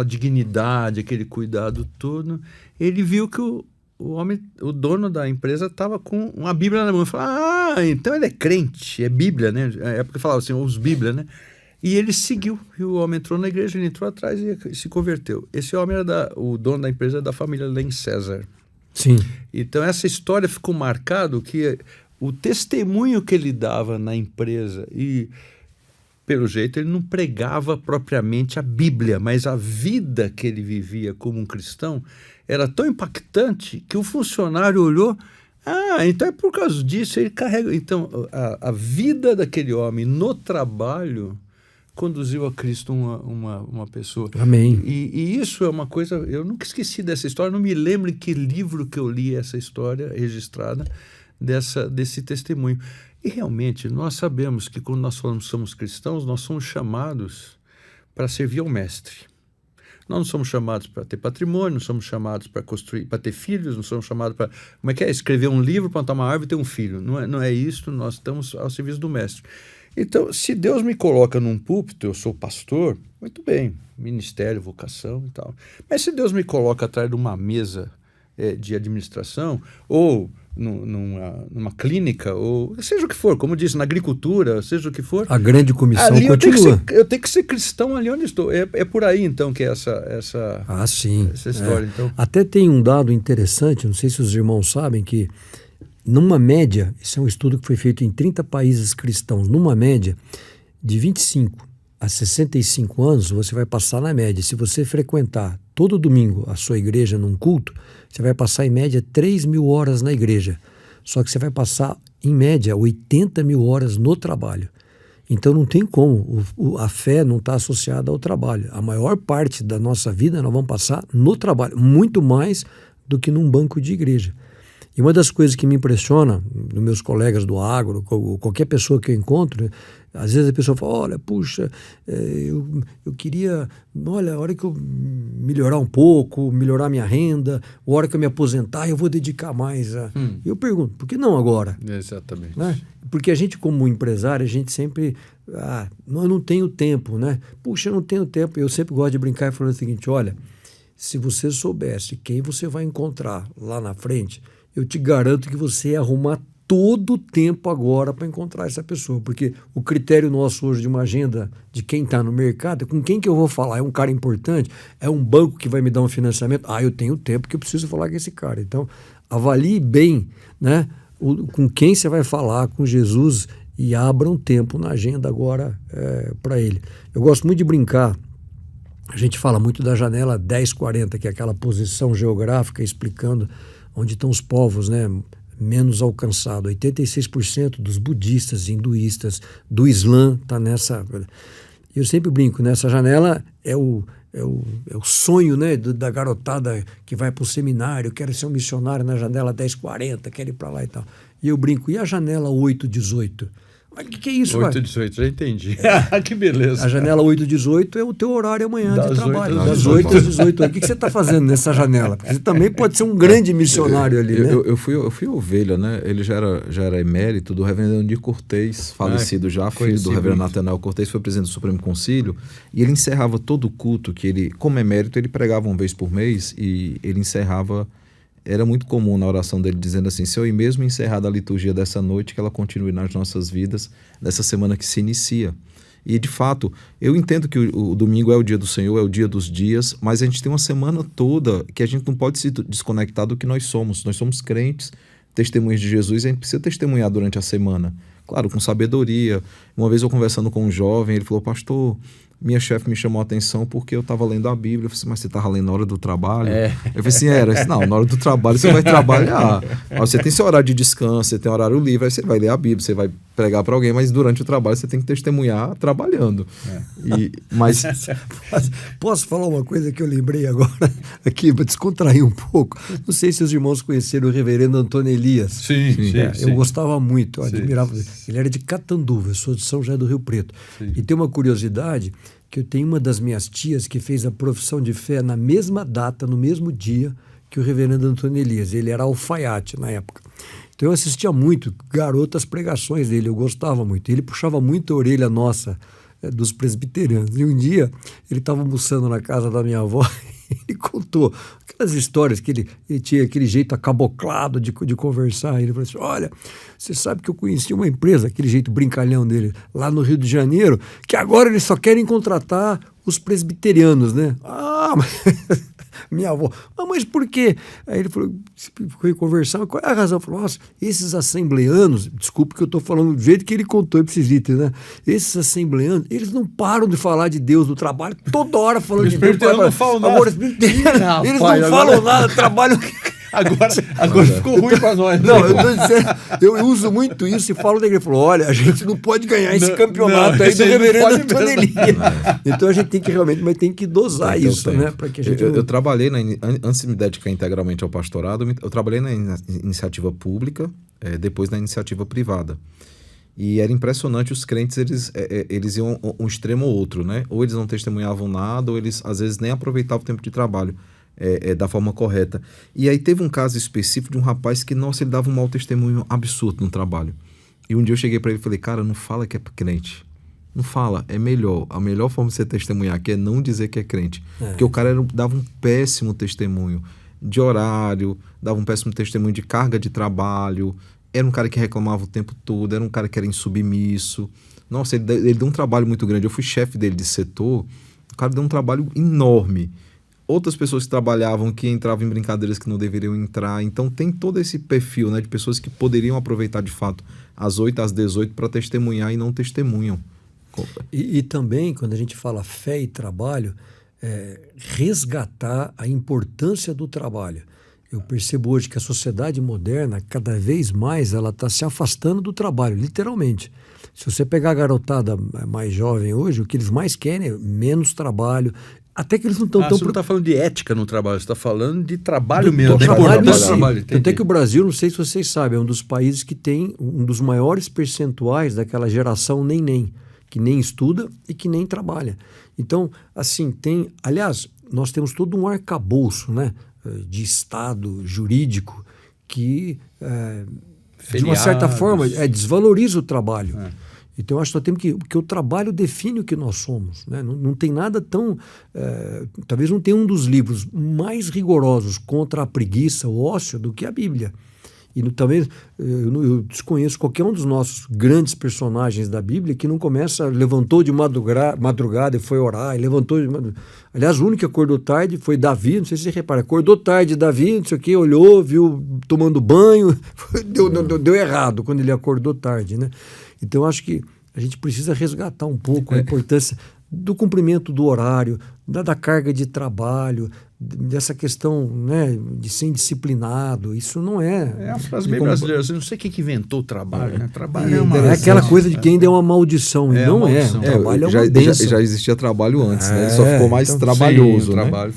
dignidade, aquele cuidado todo. Ele viu que o dono da empresa estava com uma Bíblia na mão. Ele falou, então ele é crente, é Bíblia, né? É porque falava assim, os Bíblia, né? E ele seguiu, e o homem entrou na igreja, ele entrou atrás e se converteu. Esse homem era o dono da empresa da família Len César. Sim. Então essa história ficou marcado que o testemunho que ele dava na empresa, e pelo jeito ele não pregava propriamente a Bíblia, mas a vida que ele vivia como um cristão era tão impactante que o funcionário olhou, então é por causa disso, ele carrega. Então a vida daquele homem no trabalho conduziu a Cristo uma pessoa. Amém. E isso é uma coisa, eu nunca esqueci dessa história, não me lembro em que livro que eu li essa história registrada desse testemunho. E realmente nós sabemos que quando nós somos cristãos, nós somos chamados para servir ao mestre. Nós não somos chamados para ter patrimônio, não somos chamados para construir, para ter filhos, não somos chamados para, escrever um livro, plantar uma árvore e ter um filho. Não é isso, nós estamos ao serviço do mestre. Então, se Deus me coloca num púlpito, eu sou pastor, muito bem, ministério, vocação e tal. Mas se Deus me coloca atrás de uma mesa de administração, ou numa clínica, ou seja o que for, como disse, na agricultura, seja o que for. A grande comissão ali continua. Eu tenho que ser cristão ali onde estou. É por aí, então, que é sim. essa história. Então. Até tem um dado interessante, não sei se os irmãos sabem, que numa média, esse é um estudo que foi feito em 30 países cristãos, numa média de 25 a 65 anos, você vai passar na média. Se você frequentar todo domingo a sua igreja num culto, você vai passar em média 3.000 horas na igreja. Só que você vai passar, em média, 80.000 horas no trabalho. Então não tem como, a fé não está associada ao trabalho. A maior parte da nossa vida nós vamos passar no trabalho, muito mais do que num banco de igreja. E uma das coisas que me impressiona nos meus colegas do agro, qualquer pessoa que eu encontro, às vezes a pessoa fala, olha, puxa, eu queria, olha, a hora que eu melhorar um pouco, melhorar minha renda, a hora que eu me aposentar, eu vou dedicar mais a... E eu pergunto, por que não agora? Exatamente. Né? Porque a gente, como empresário, a gente sempre... eu não tenho tempo, né? Puxa, eu não tenho tempo. Eu sempre gosto de brincar e falar o seguinte, olha, se você soubesse quem você vai encontrar lá na frente, eu te garanto que você ia arrumar todo o tempo agora para encontrar essa pessoa, porque o critério nosso hoje de uma agenda de quem está no mercado é com quem que eu vou falar, é um cara importante, é um banco que vai me dar um financiamento, eu tenho tempo que eu preciso falar com esse cara. Então, avalie bem, né, com quem você vai falar, com Jesus, e abra um tempo na agenda agora para ele. Eu gosto muito de brincar, a gente fala muito da janela 1040, que é aquela posição geográfica explicando onde estão os povos, né, menos alcançados. 86% dos budistas, hinduístas, do Islã está nessa... Eu sempre brinco, nessa janela é o sonho, né, da garotada que vai para o seminário, quero ser um missionário na janela 1040, quero ir para lá e tal. E eu brinco, e a janela 818? Mas o que é isso, 818, já entendi. Que beleza. A janela 818 é o teu horário amanhã de trabalho. Das 8 às 18. O que você está fazendo nessa janela? Porque você também pode ser um grande missionário ali, né? Eu fui ovelha, né? Ele já era emérito do reverendo Andir Cortez, falecido já, filho do reverendo Natanael Cortez, foi presidente do Supremo Concílio, e ele encerrava todo o culto que ele, como emérito, ele pregava uma vez por mês, e ele encerrava... Era muito comum na oração dele dizendo assim, Senhor, e mesmo encerrada a liturgia dessa noite, que ela continue nas nossas vidas, dessa semana que se inicia. E, de fato, eu entendo que o domingo é o dia do Senhor, é o dia dos dias, mas a gente tem uma semana toda que a gente não pode se desconectar do que nós somos. Nós somos crentes, testemunhas de Jesus, e a gente precisa testemunhar durante a semana. Claro, com sabedoria. Uma vez eu conversando com um jovem, ele falou, pastor... Minha chefe me chamou a atenção porque eu estava lendo a Bíblia. Eu falei assim, mas você estava lendo na hora do trabalho? Eu falei assim, Eu disse, não, na hora do trabalho você vai trabalhar. Você tem seu horário de descanso, você tem horário livre, aí você vai ler a Bíblia, você vai pregar para alguém, mas durante o trabalho você tem que testemunhar trabalhando. Mas Posso falar uma coisa que eu lembrei agora aqui, para descontrair um pouco? Não sei se os irmãos conheceram o reverendo Antônio Elias. Sim. Eu gostava muito, eu admirava. Ele era de Catanduva, eu sou de São José do Rio Preto. E tem uma curiosidade, que eu tenho uma das minhas tias que fez a profissão de fé na mesma data, no mesmo dia que o reverendo Antônio Elias. Ele era alfaiate na época. Então eu assistia muito, garoto, as pregações dele, eu gostava muito. Ele puxava muito a orelha nossa, dos presbiterianos. E um dia ele estava almoçando na casa da minha avó e ele contou aquelas histórias que ele tinha aquele jeito acaboclado de conversar. Ele falou assim, olha, você sabe que eu conheci uma empresa, aquele jeito brincalhão dele, lá no Rio de Janeiro, que agora eles só querem contratar os presbiterianos, né? Ah, mas... Minha avó, mas por quê? Aí ele falou, foi conversar, qual é a razão? Falou, nossa, esses assembleanos, desculpe que eu estou falando do jeito que ele contou ipsis litteris, né? Esses assembleanos, eles não param de falar de Deus no trabalho, toda hora falando de Deus. Não falam nada. Agora, eles não falam nada, trabalham... Agora ficou ruim para nós. Não, eu tô dizendo, eu uso muito isso e falo da igreja. Falou, olha, a gente não pode ganhar esse campeonato aí do reverendo Antônio Elias. Então a gente tem que realmente, mas tem que dosar isso, né? Para que a gente eu trabalhei, antes de me dedicar integralmente ao pastorado, eu trabalhei na iniciativa pública, depois na iniciativa privada. E era impressionante, os crentes, eles iam um extremo ou outro, né? Ou eles não testemunhavam nada, ou eles às vezes nem aproveitavam o tempo de trabalho. Da forma correta. E aí teve um caso específico de um rapaz que, nossa, ele dava um mau testemunho absurdo no trabalho. E um dia eu cheguei para ele e falei, cara, não fala que é crente. Não fala, é melhor. A melhor forma de você testemunhar aqui é não dizer que é crente. Porque o cara dava um péssimo testemunho de horário, dava um péssimo testemunho de carga de trabalho, era um cara que reclamava o tempo todo, era um cara que era insubmisso. Nossa, ele deu um trabalho muito grande. Eu fui chefe dele de setor, o cara deu um trabalho enorme. Outras pessoas que trabalhavam, que entravam em brincadeiras que não deveriam entrar. Então tem todo esse perfil, né, de pessoas que poderiam aproveitar de fato às 8 às 18 para testemunhar e não testemunham. E também, quando a gente fala fé e trabalho, resgatar a importância do trabalho. Eu percebo hoje que a sociedade moderna, cada vez mais, ela está se afastando do trabalho, literalmente. Se você pegar a garotada mais jovem hoje, o que eles mais querem é menos trabalho. Até que eles não estão tão... Você não está falando de ética no trabalho, você está falando de trabalho mesmo. Trabalho. Até que o Brasil, não sei se vocês sabem, é um dos países que tem um dos maiores percentuais daquela geração nem, que nem estuda e que nem trabalha. Então, assim, tem... Aliás, nós temos todo um arcabouço, né, de Estado jurídico que, de uma certa forma, desvaloriza o trabalho. Então, eu acho que nós temos que o trabalho define o que nós somos, né? Não tem nada tão... talvez não tenha um dos livros mais rigorosos contra a preguiça, o ócio, do que a Bíblia. E talvez eu desconheço qualquer um dos nossos grandes personagens da Bíblia que não começa, levantou de madrugada e foi orar, e levantou de madrugada. Aliás, o único que acordou tarde foi Davi, não sei se você repara, acordou tarde Davi, não sei o quê, olhou, viu tomando banho, deu errado quando ele acordou tarde, né? Então, eu acho que a gente precisa resgatar um pouco a importância do cumprimento do horário, da carga de trabalho, dessa questão, né, de ser indisciplinado. Isso não é... É uma frase bem brasileira. Eu não sei quem que inventou o trabalho. Né? Trabalho é aquela coisa de quem deu uma maldição. E não é. O trabalho é uma bênção. Já existia trabalho antes, né? Ele só ficou mais trabalhoso. Sim, o trabalho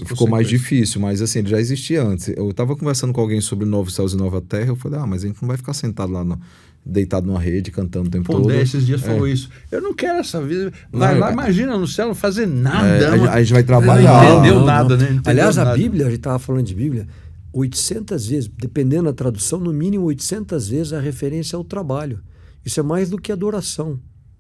ficou mais difícil, mas assim, ele já existia antes. Eu estava conversando com alguém sobre Novos Céus e Nova Terra, eu falei, mas a gente não vai ficar sentado lá deitado numa rede, cantando o tempo todo. Pondé esses dias falou isso. Eu não quero essa vida. Vai lá, imagina, no céu, não fazer nada. A gente vai trabalhar. Não entendeu nada, né? Aliás, a Bíblia, a gente estava falando de Bíblia, 800 vezes, dependendo da tradução, no mínimo 800 vezes a referência ao trabalho. Isso é mais do que adoração.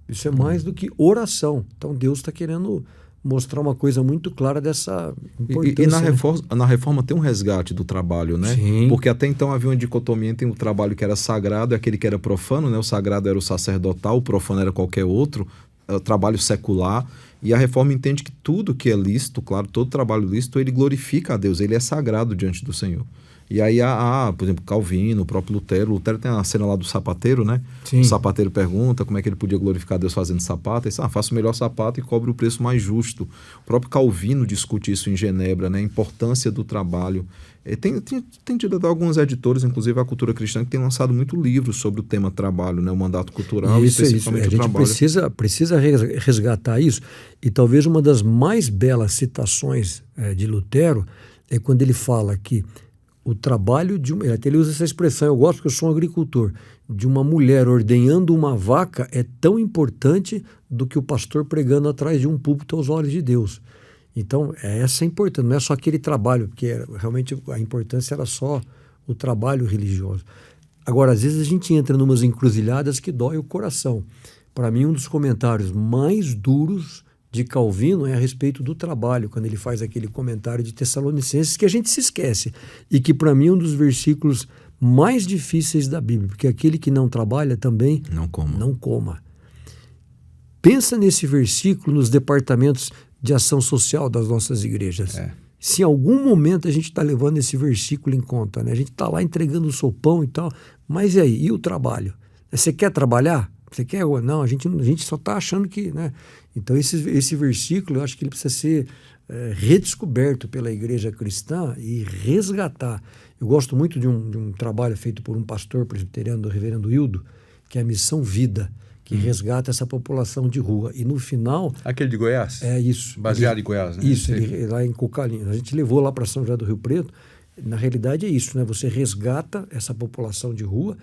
Isso é mais do que oração. Então Deus está querendo mostrar uma coisa muito clara dessa importância. E na reforma tem um resgate do trabalho, né? Sim. Porque até então havia uma dicotomia entre o trabalho que era sagrado e aquele que era profano, né? O sagrado era o sacerdotal, o profano era qualquer outro, o trabalho secular. E a reforma entende que tudo que é lícito, claro, todo trabalho lícito, ele glorifica a Deus, ele é sagrado diante do Senhor. E aí por exemplo, Calvino, o próprio Lutero. Lutero tem a cena lá do sapateiro, né? Sim. O sapateiro pergunta como é que ele podia glorificar a Deus fazendo sapato. Ele diz, faça o melhor sapato e cobre o preço mais justo. O próprio Calvino discute isso em Genebra, né? A importância do trabalho. Tem tido alguns editores, inclusive a Cultura Cristã, que tem lançado muito livros sobre o tema trabalho, né? O mandato cultural, especificamente o trabalho. A gente precisa resgatar isso. E talvez uma das mais belas citações de Lutero é quando ele fala que o trabalho ele usa essa expressão, eu gosto porque eu sou um agricultor, de uma mulher ordenhando uma vaca é tão importante do que o pastor pregando atrás de um púlpito aos olhos de Deus. Então, essa é importante, não é só aquele trabalho, porque realmente a importância era só o trabalho religioso. Agora, às vezes a gente entra em umas encruzilhadas que dói o coração. Para mim, um dos comentários mais duros de Calvino é a respeito do trabalho, quando ele faz aquele comentário de Tessalonicenses, que a gente se esquece, e que para mim é um dos versículos mais difíceis da Bíblia, porque aquele que não trabalha também não coma. Pensa nesse versículo nos departamentos de ação social das nossas igrejas. Se em algum momento a gente está levando esse versículo em conta, né? A gente está lá entregando o sopão e tal, mas e aí? E o trabalho? Você quer trabalhar? Você quer? Não, a gente só está achando que... Né? Então esse versículo, eu acho que ele precisa ser redescoberto pela igreja cristã e resgatar. Eu gosto muito de um trabalho feito por um pastor presbiteriano, do reverendo Hildo, que é a Missão Vida, que resgata essa população de rua. E no final... Aquele de Goiás? É isso. Baseado em Goiás, né? Isso, lá em Cocalinho. A gente levou lá para São José do Rio Preto. Na realidade é isso, né? Você resgata essa população de rua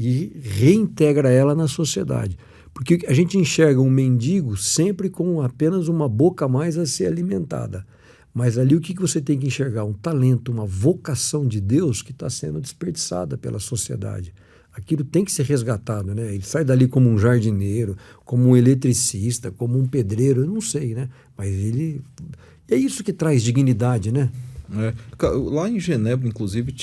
e reintegra ela na sociedade. Porque a gente enxerga um mendigo sempre com apenas uma boca a mais a ser alimentada. Mas ali o que você tem que enxergar? Um talento, uma vocação de Deus que está sendo desperdiçada pela sociedade. Aquilo tem que ser resgatado, né? Ele sai dali como um jardineiro, como um eletricista, como um pedreiro, eu não sei, né? Mas ele... É isso que traz dignidade, né? Lá em Genebra, inclusive,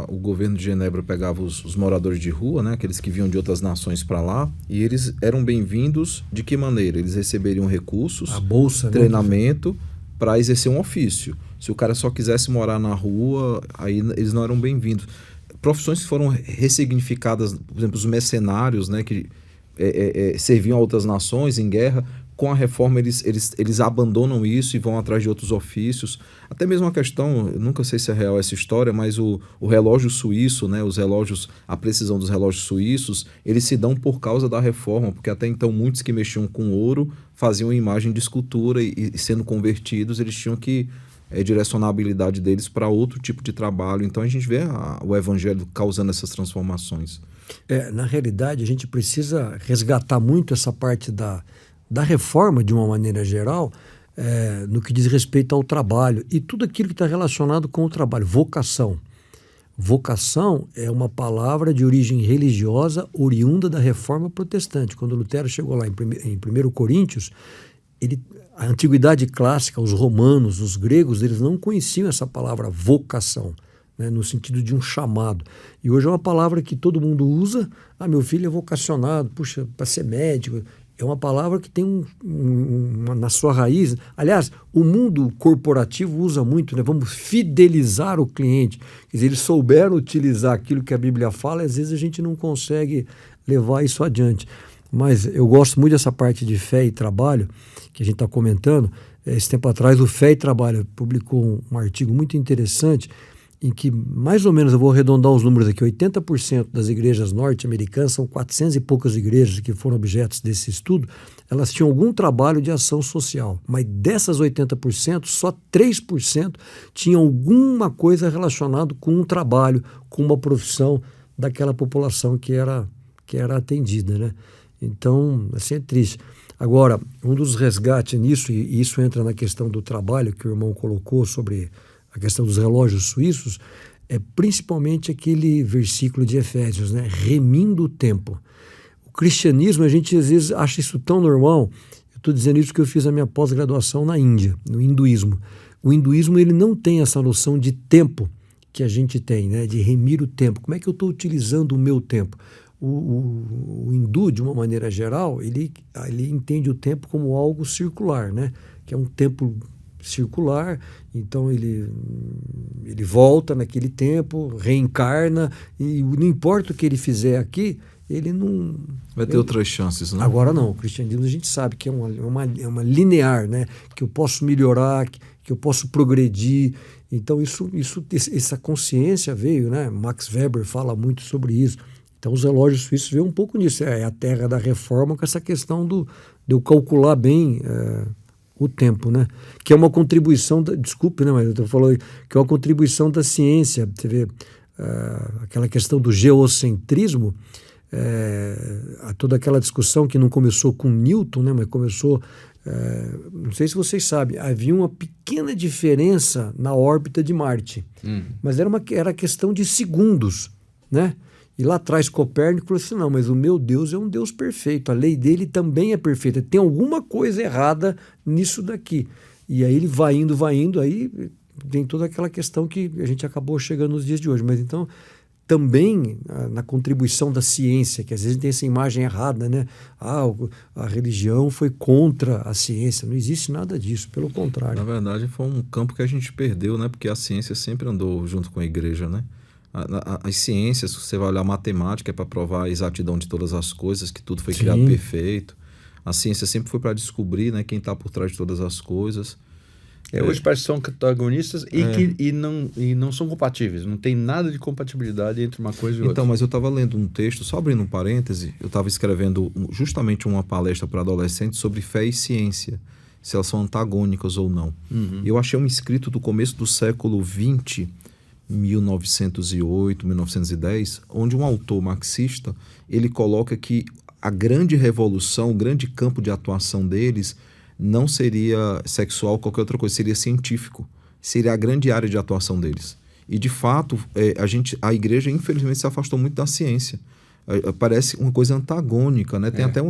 o governo de Genebra pegava os moradores de rua, né? Aqueles que vinham de outras nações para lá, e eles eram bem-vindos de que maneira? Eles receberiam recursos, a bolsa, treinamento, para exercer um ofício. Se o cara só quisesse morar na rua, aí eles não eram bem-vindos. Profissões que foram ressignificadas, por exemplo, os mercenários, né, que serviam a outras nações em guerra, com a reforma eles abandonam isso e vão atrás de outros ofícios. Até mesmo a questão, eu nunca sei se é real essa história, mas o relógio suíço, né, a precisão dos relógios suíços, eles se dão por causa da reforma, porque até então muitos que mexiam com ouro faziam imagem de escultura e sendo convertidos, eles tinham que direcionar a habilidade deles para outro tipo de trabalho. Então a gente vê o evangelho causando essas transformações. Na realidade, a gente precisa resgatar muito essa parte da reforma, de uma maneira geral, no que diz respeito ao trabalho e tudo aquilo que está relacionado com o trabalho. Vocação. Vocação é uma palavra de origem religiosa oriunda da reforma protestante. Quando Lutero chegou lá em 1 Coríntios, a antiguidade clássica, os romanos, os gregos, eles não conheciam essa palavra vocação, né, no sentido de um chamado. E hoje é uma palavra que todo mundo usa. Meu filho é vocacionado, puxa, para ser médico. É uma palavra que tem na sua raiz... Aliás, o mundo corporativo usa muito, né? Vamos fidelizar o cliente. Quer dizer, eles souberam utilizar aquilo que a Bíblia fala e às vezes a gente não consegue levar isso adiante. Mas eu gosto muito dessa parte de fé e trabalho, que a gente está comentando. Esse tempo atrás, o Fé e Trabalho publicou um artigo muito interessante em que, mais ou menos, eu vou arredondar os números aqui, 80% das igrejas norte-americanas, são 400 e poucas igrejas que foram objetos desse estudo, elas tinham algum trabalho de ação social. Mas dessas 80%, só 3% tinham alguma coisa relacionada com um trabalho, com uma profissão daquela população que era atendida, né? Então, assim, é triste. Agora, um dos resgates nisso, e isso entra na questão do trabalho que o irmão colocou sobre a questão dos relógios suíços, é principalmente aquele versículo de Efésios, né? Remindo o tempo. O cristianismo, a gente às vezes acha isso tão normal. Eu estou dizendo isso porque eu fiz a minha pós-graduação na Índia, no hinduísmo. O hinduísmo, ele não tem essa noção de tempo que a gente tem, né? De remir o tempo. Como é que eu estou utilizando o meu tempo? O hindu, de uma maneira geral, ele entende o tempo como algo circular, né? Que é um tempo circular, então ele volta naquele tempo, reencarna, e não importa o que ele fizer aqui, ele não... Vai ter outras chances, né? Agora não, o cristianismo a gente sabe que é uma linear, né? Que eu posso melhorar, que eu posso progredir. Então essa consciência veio, né? Max Weber fala muito sobre isso. Então os relógios suíços veem um pouco nisso, é a terra da reforma, com essa questão de eu calcular bem o tempo, né? Que é uma contribuição, desculpe, né, mas eu estou falando que é uma contribuição da ciência. Você vê aquela questão do geocentrismo, toda aquela discussão que não começou com Newton, né, mas começou, não sei se vocês sabem, havia uma pequena diferença na órbita de Marte, mas era questão de segundos, né? E lá atrás Copérnico falou assim, não, mas o meu Deus é um Deus perfeito, a lei dele também é perfeita, tem alguma coisa errada nisso daqui. E aí ele vai indo, aí tem toda aquela questão que a gente acabou chegando nos dias de hoje. Mas então, também na contribuição da ciência, que às vezes tem essa imagem errada, né? A religião foi contra a ciência. Não existe nada disso, pelo contrário. Na verdade, foi um campo que a gente perdeu, né? Porque a ciência sempre andou junto com a igreja, né? As ciências, você vai olhar a matemática, é para provar a exatidão de todas as coisas, que tudo foi criado perfeito. A ciência sempre foi para descobrir, né, quem está por trás de todas as coisas. Hoje parece que são antagonistas e não são compatíveis. Não tem nada de compatibilidade entre uma coisa e outra. Então, mas eu estava lendo um texto, só abrindo um parêntese, eu estava escrevendo justamente uma palestra para adolescentes sobre fé e ciência, se elas são antagônicas ou não. Eu achei um escrito do começo do século XX, 1908, 1910, onde um autor marxista, ele coloca que a grande revolução, o grande campo de atuação deles não seria sexual ou qualquer outra coisa, seria científico. Seria a grande área de atuação deles. E, de fato, a igreja, infelizmente, se afastou muito da ciência. Parece uma coisa antagônica, né? Tem até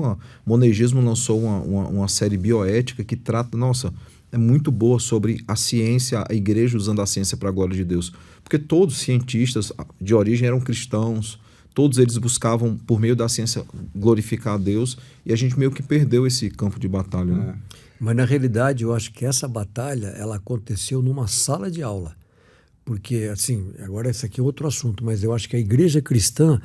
Monegismo lançou uma série bioética que trata, é muito boa sobre a ciência, a igreja usando a ciência para a glória de Deus. Porque todos os cientistas de origem eram cristãos, todos eles buscavam, por meio da ciência, glorificar a Deus, e a gente meio que perdeu esse campo de batalha. Né? Mas, na realidade, eu acho que essa batalha ela aconteceu numa sala de aula. Porque, assim, agora esse aqui é outro assunto, mas eu acho que a igreja cristã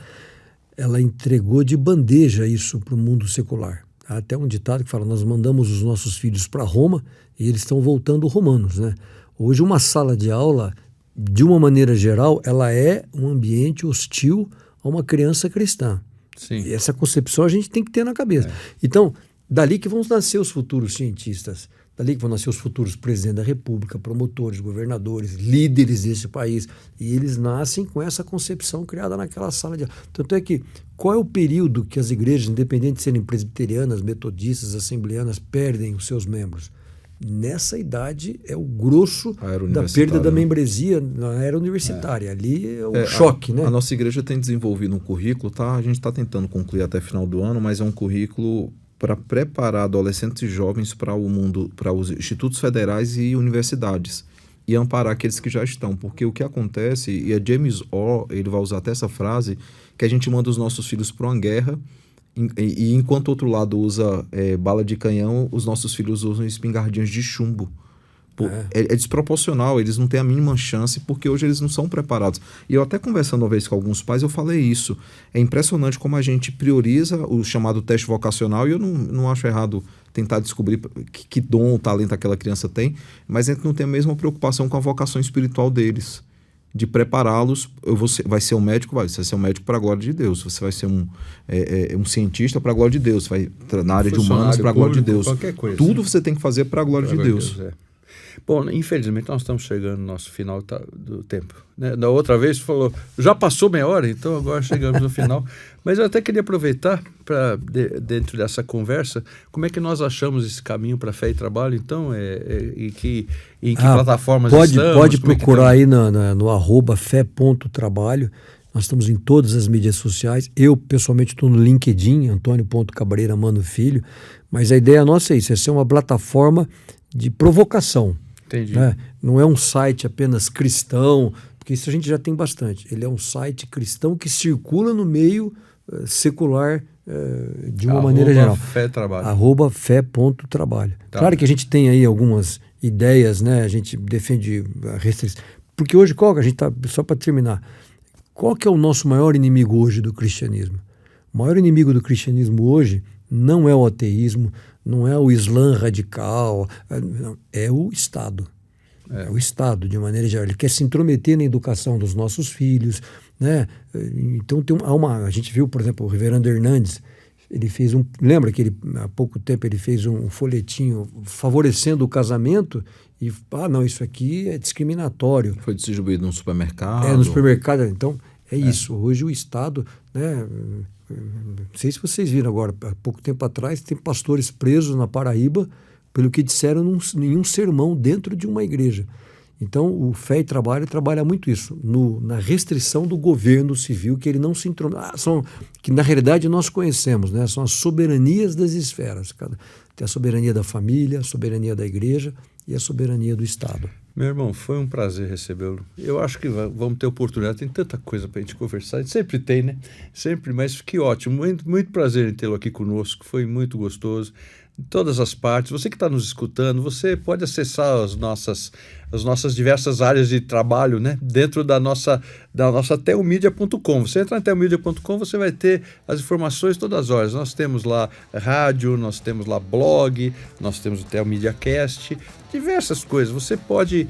ela entregou de bandeja isso para o mundo secular. Há até um ditado que fala, nós mandamos os nossos filhos para Roma e eles estão voltando romanos, né? Hoje uma sala de aula, de uma maneira geral, ela é um ambiente hostil a uma criança cristã. Sim. E essa concepção a gente tem que ter na cabeça. Então, dali que vão nascer os futuros cientistas, dali que vão nascer os futuros presidentes da República, promotores, governadores, líderes desse país. E eles nascem com essa concepção criada naquela sala de aula. Tanto é que, qual é o período que as igrejas, independente de serem presbiterianas, metodistas, assembleanas, perdem os seus membros? Nessa idade é o grosso da perda da membresia na era universitária. Ali é o choque, né? A nossa igreja tem desenvolvido um currículo, tá? A gente está tentando concluir até final do ano, mas é um currículo para preparar adolescentes e jovens para o mundo, para os institutos federais e universidades, e amparar aqueles que já estão. Porque o que acontece, e a James Orr, ele vai usar até essa frase, que a gente manda os nossos filhos para uma guerra, e enquanto o outro lado usa bala de canhão, os nossos filhos usam espingardinhas de chumbo. É desproporcional, eles não têm a mínima chance, porque hoje eles não são preparados. E eu até conversando uma vez com alguns pais, eu falei isso. É impressionante como a gente prioriza o chamado teste vocacional, e eu não acho errado tentar descobrir que dom ou talento aquela criança tem, mas a gente não tem a mesma preocupação com a vocação espiritual deles, de prepará-los. Vai ser um médico, você vai ser um médico para a glória de Deus, você vai ser um cientista para a glória de Deus, vai na área de humanos para a glória de Deus. Tudo você tem que fazer para a glória de Deus. Bom, infelizmente nós estamos chegando no nosso final do tempo. Né? Da outra vez você falou, já passou meia hora, então agora chegamos no final. Mas eu até queria aproveitar para, dentro dessa conversa, como é que nós achamos esse caminho para fé e trabalho, então, em que plataformas estamos? Pode procurar aí no @fé.trabalho. Nós estamos em todas as mídias sociais. Eu, pessoalmente, estou no LinkedIn, Antônio.Cabreira Mano Filho. Mas a ideia nossa é isso, é ser uma plataforma de provocação. Entendi. Né? Não é um site apenas cristão, porque isso a gente já tem bastante. Ele é um site cristão que circula no meio secular de uma maneira geral. @fé.trabalho. Tá. Claro que a gente tem aí algumas ideias, né? A gente defende a restrição. Porque hoje, a gente tá, só para terminar, qual que é o nosso maior inimigo hoje do cristianismo? O maior inimigo do cristianismo hoje não é o ateísmo, não é o Islã radical, não, é o Estado. É o Estado, de maneira geral. Ele quer se intrometer na educação dos nossos filhos, né? Então a gente viu, por exemplo, o reverendo Hernandes, ele fez lembra que há pouco tempo ele fez um folhetinho favorecendo o casamento e, não, isso aqui é discriminatório. Foi distribuído no supermercado. No supermercado. Então, isso. Hoje o Estado, né? Não sei se vocês viram agora, há pouco tempo atrás, tem pastores presos na Paraíba pelo que disseram em um sermão dentro de uma igreja. Então, o Fé e Trabalho trabalha muito isso, na restrição do governo civil, que ele não se que na realidade nós conhecemos, né? São as soberanias das esferas. Tem a soberania da família, a soberania da igreja e a soberania do Estado. Meu irmão, foi um prazer recebê-lo. Eu acho que vamos ter oportunidade, tem tanta coisa para a gente conversar, sempre tem, né? Sempre, mas que ótimo, muito, muito prazer em tê-lo aqui conosco, foi muito gostoso. Em todas as partes, você que está nos escutando, você pode acessar as nossas diversas áreas de trabalho, né? Dentro da nossa teomedia.com. Você entra na teomedia.com, você vai ter as informações todas as horas. Nós temos lá rádio, nós temos lá blog, nós temos o TeoMediaCast, diversas coisas. Você pode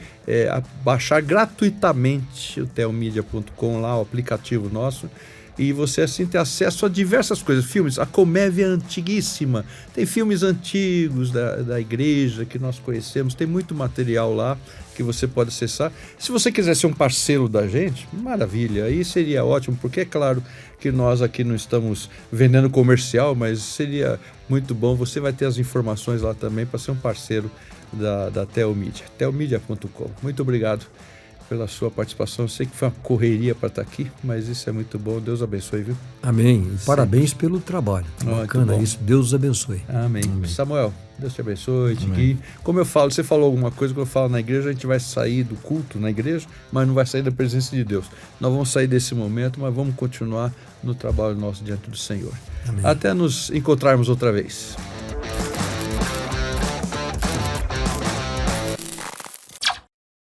baixar gratuitamente o teomedia.com lá, o aplicativo nosso, e você assim tem acesso a diversas coisas, filmes, a comédia antiguíssima, tem filmes antigos da igreja que nós conhecemos, tem muito material lá que você pode acessar. Se você quiser ser um parceiro da gente, maravilha, aí seria ótimo, porque é claro que nós aqui não estamos vendendo comercial, mas seria muito bom, você vai ter as informações lá também para ser um parceiro da Teomedia, teomedia.com. Muito obrigado pela sua participação. Eu sei que foi uma correria para estar aqui, mas isso é muito bom. Deus abençoe, viu? Amém. E parabéns pelo trabalho. Bacana isso. Deus os abençoe. Amém. Samuel, Deus te abençoe, te guie. Como eu falo, você falou alguma coisa que eu falo na igreja, a gente vai sair do culto na igreja, mas não vai sair da presença de Deus. Nós vamos sair desse momento, mas vamos continuar no trabalho nosso diante do Senhor. Amém. Até nos encontrarmos outra vez.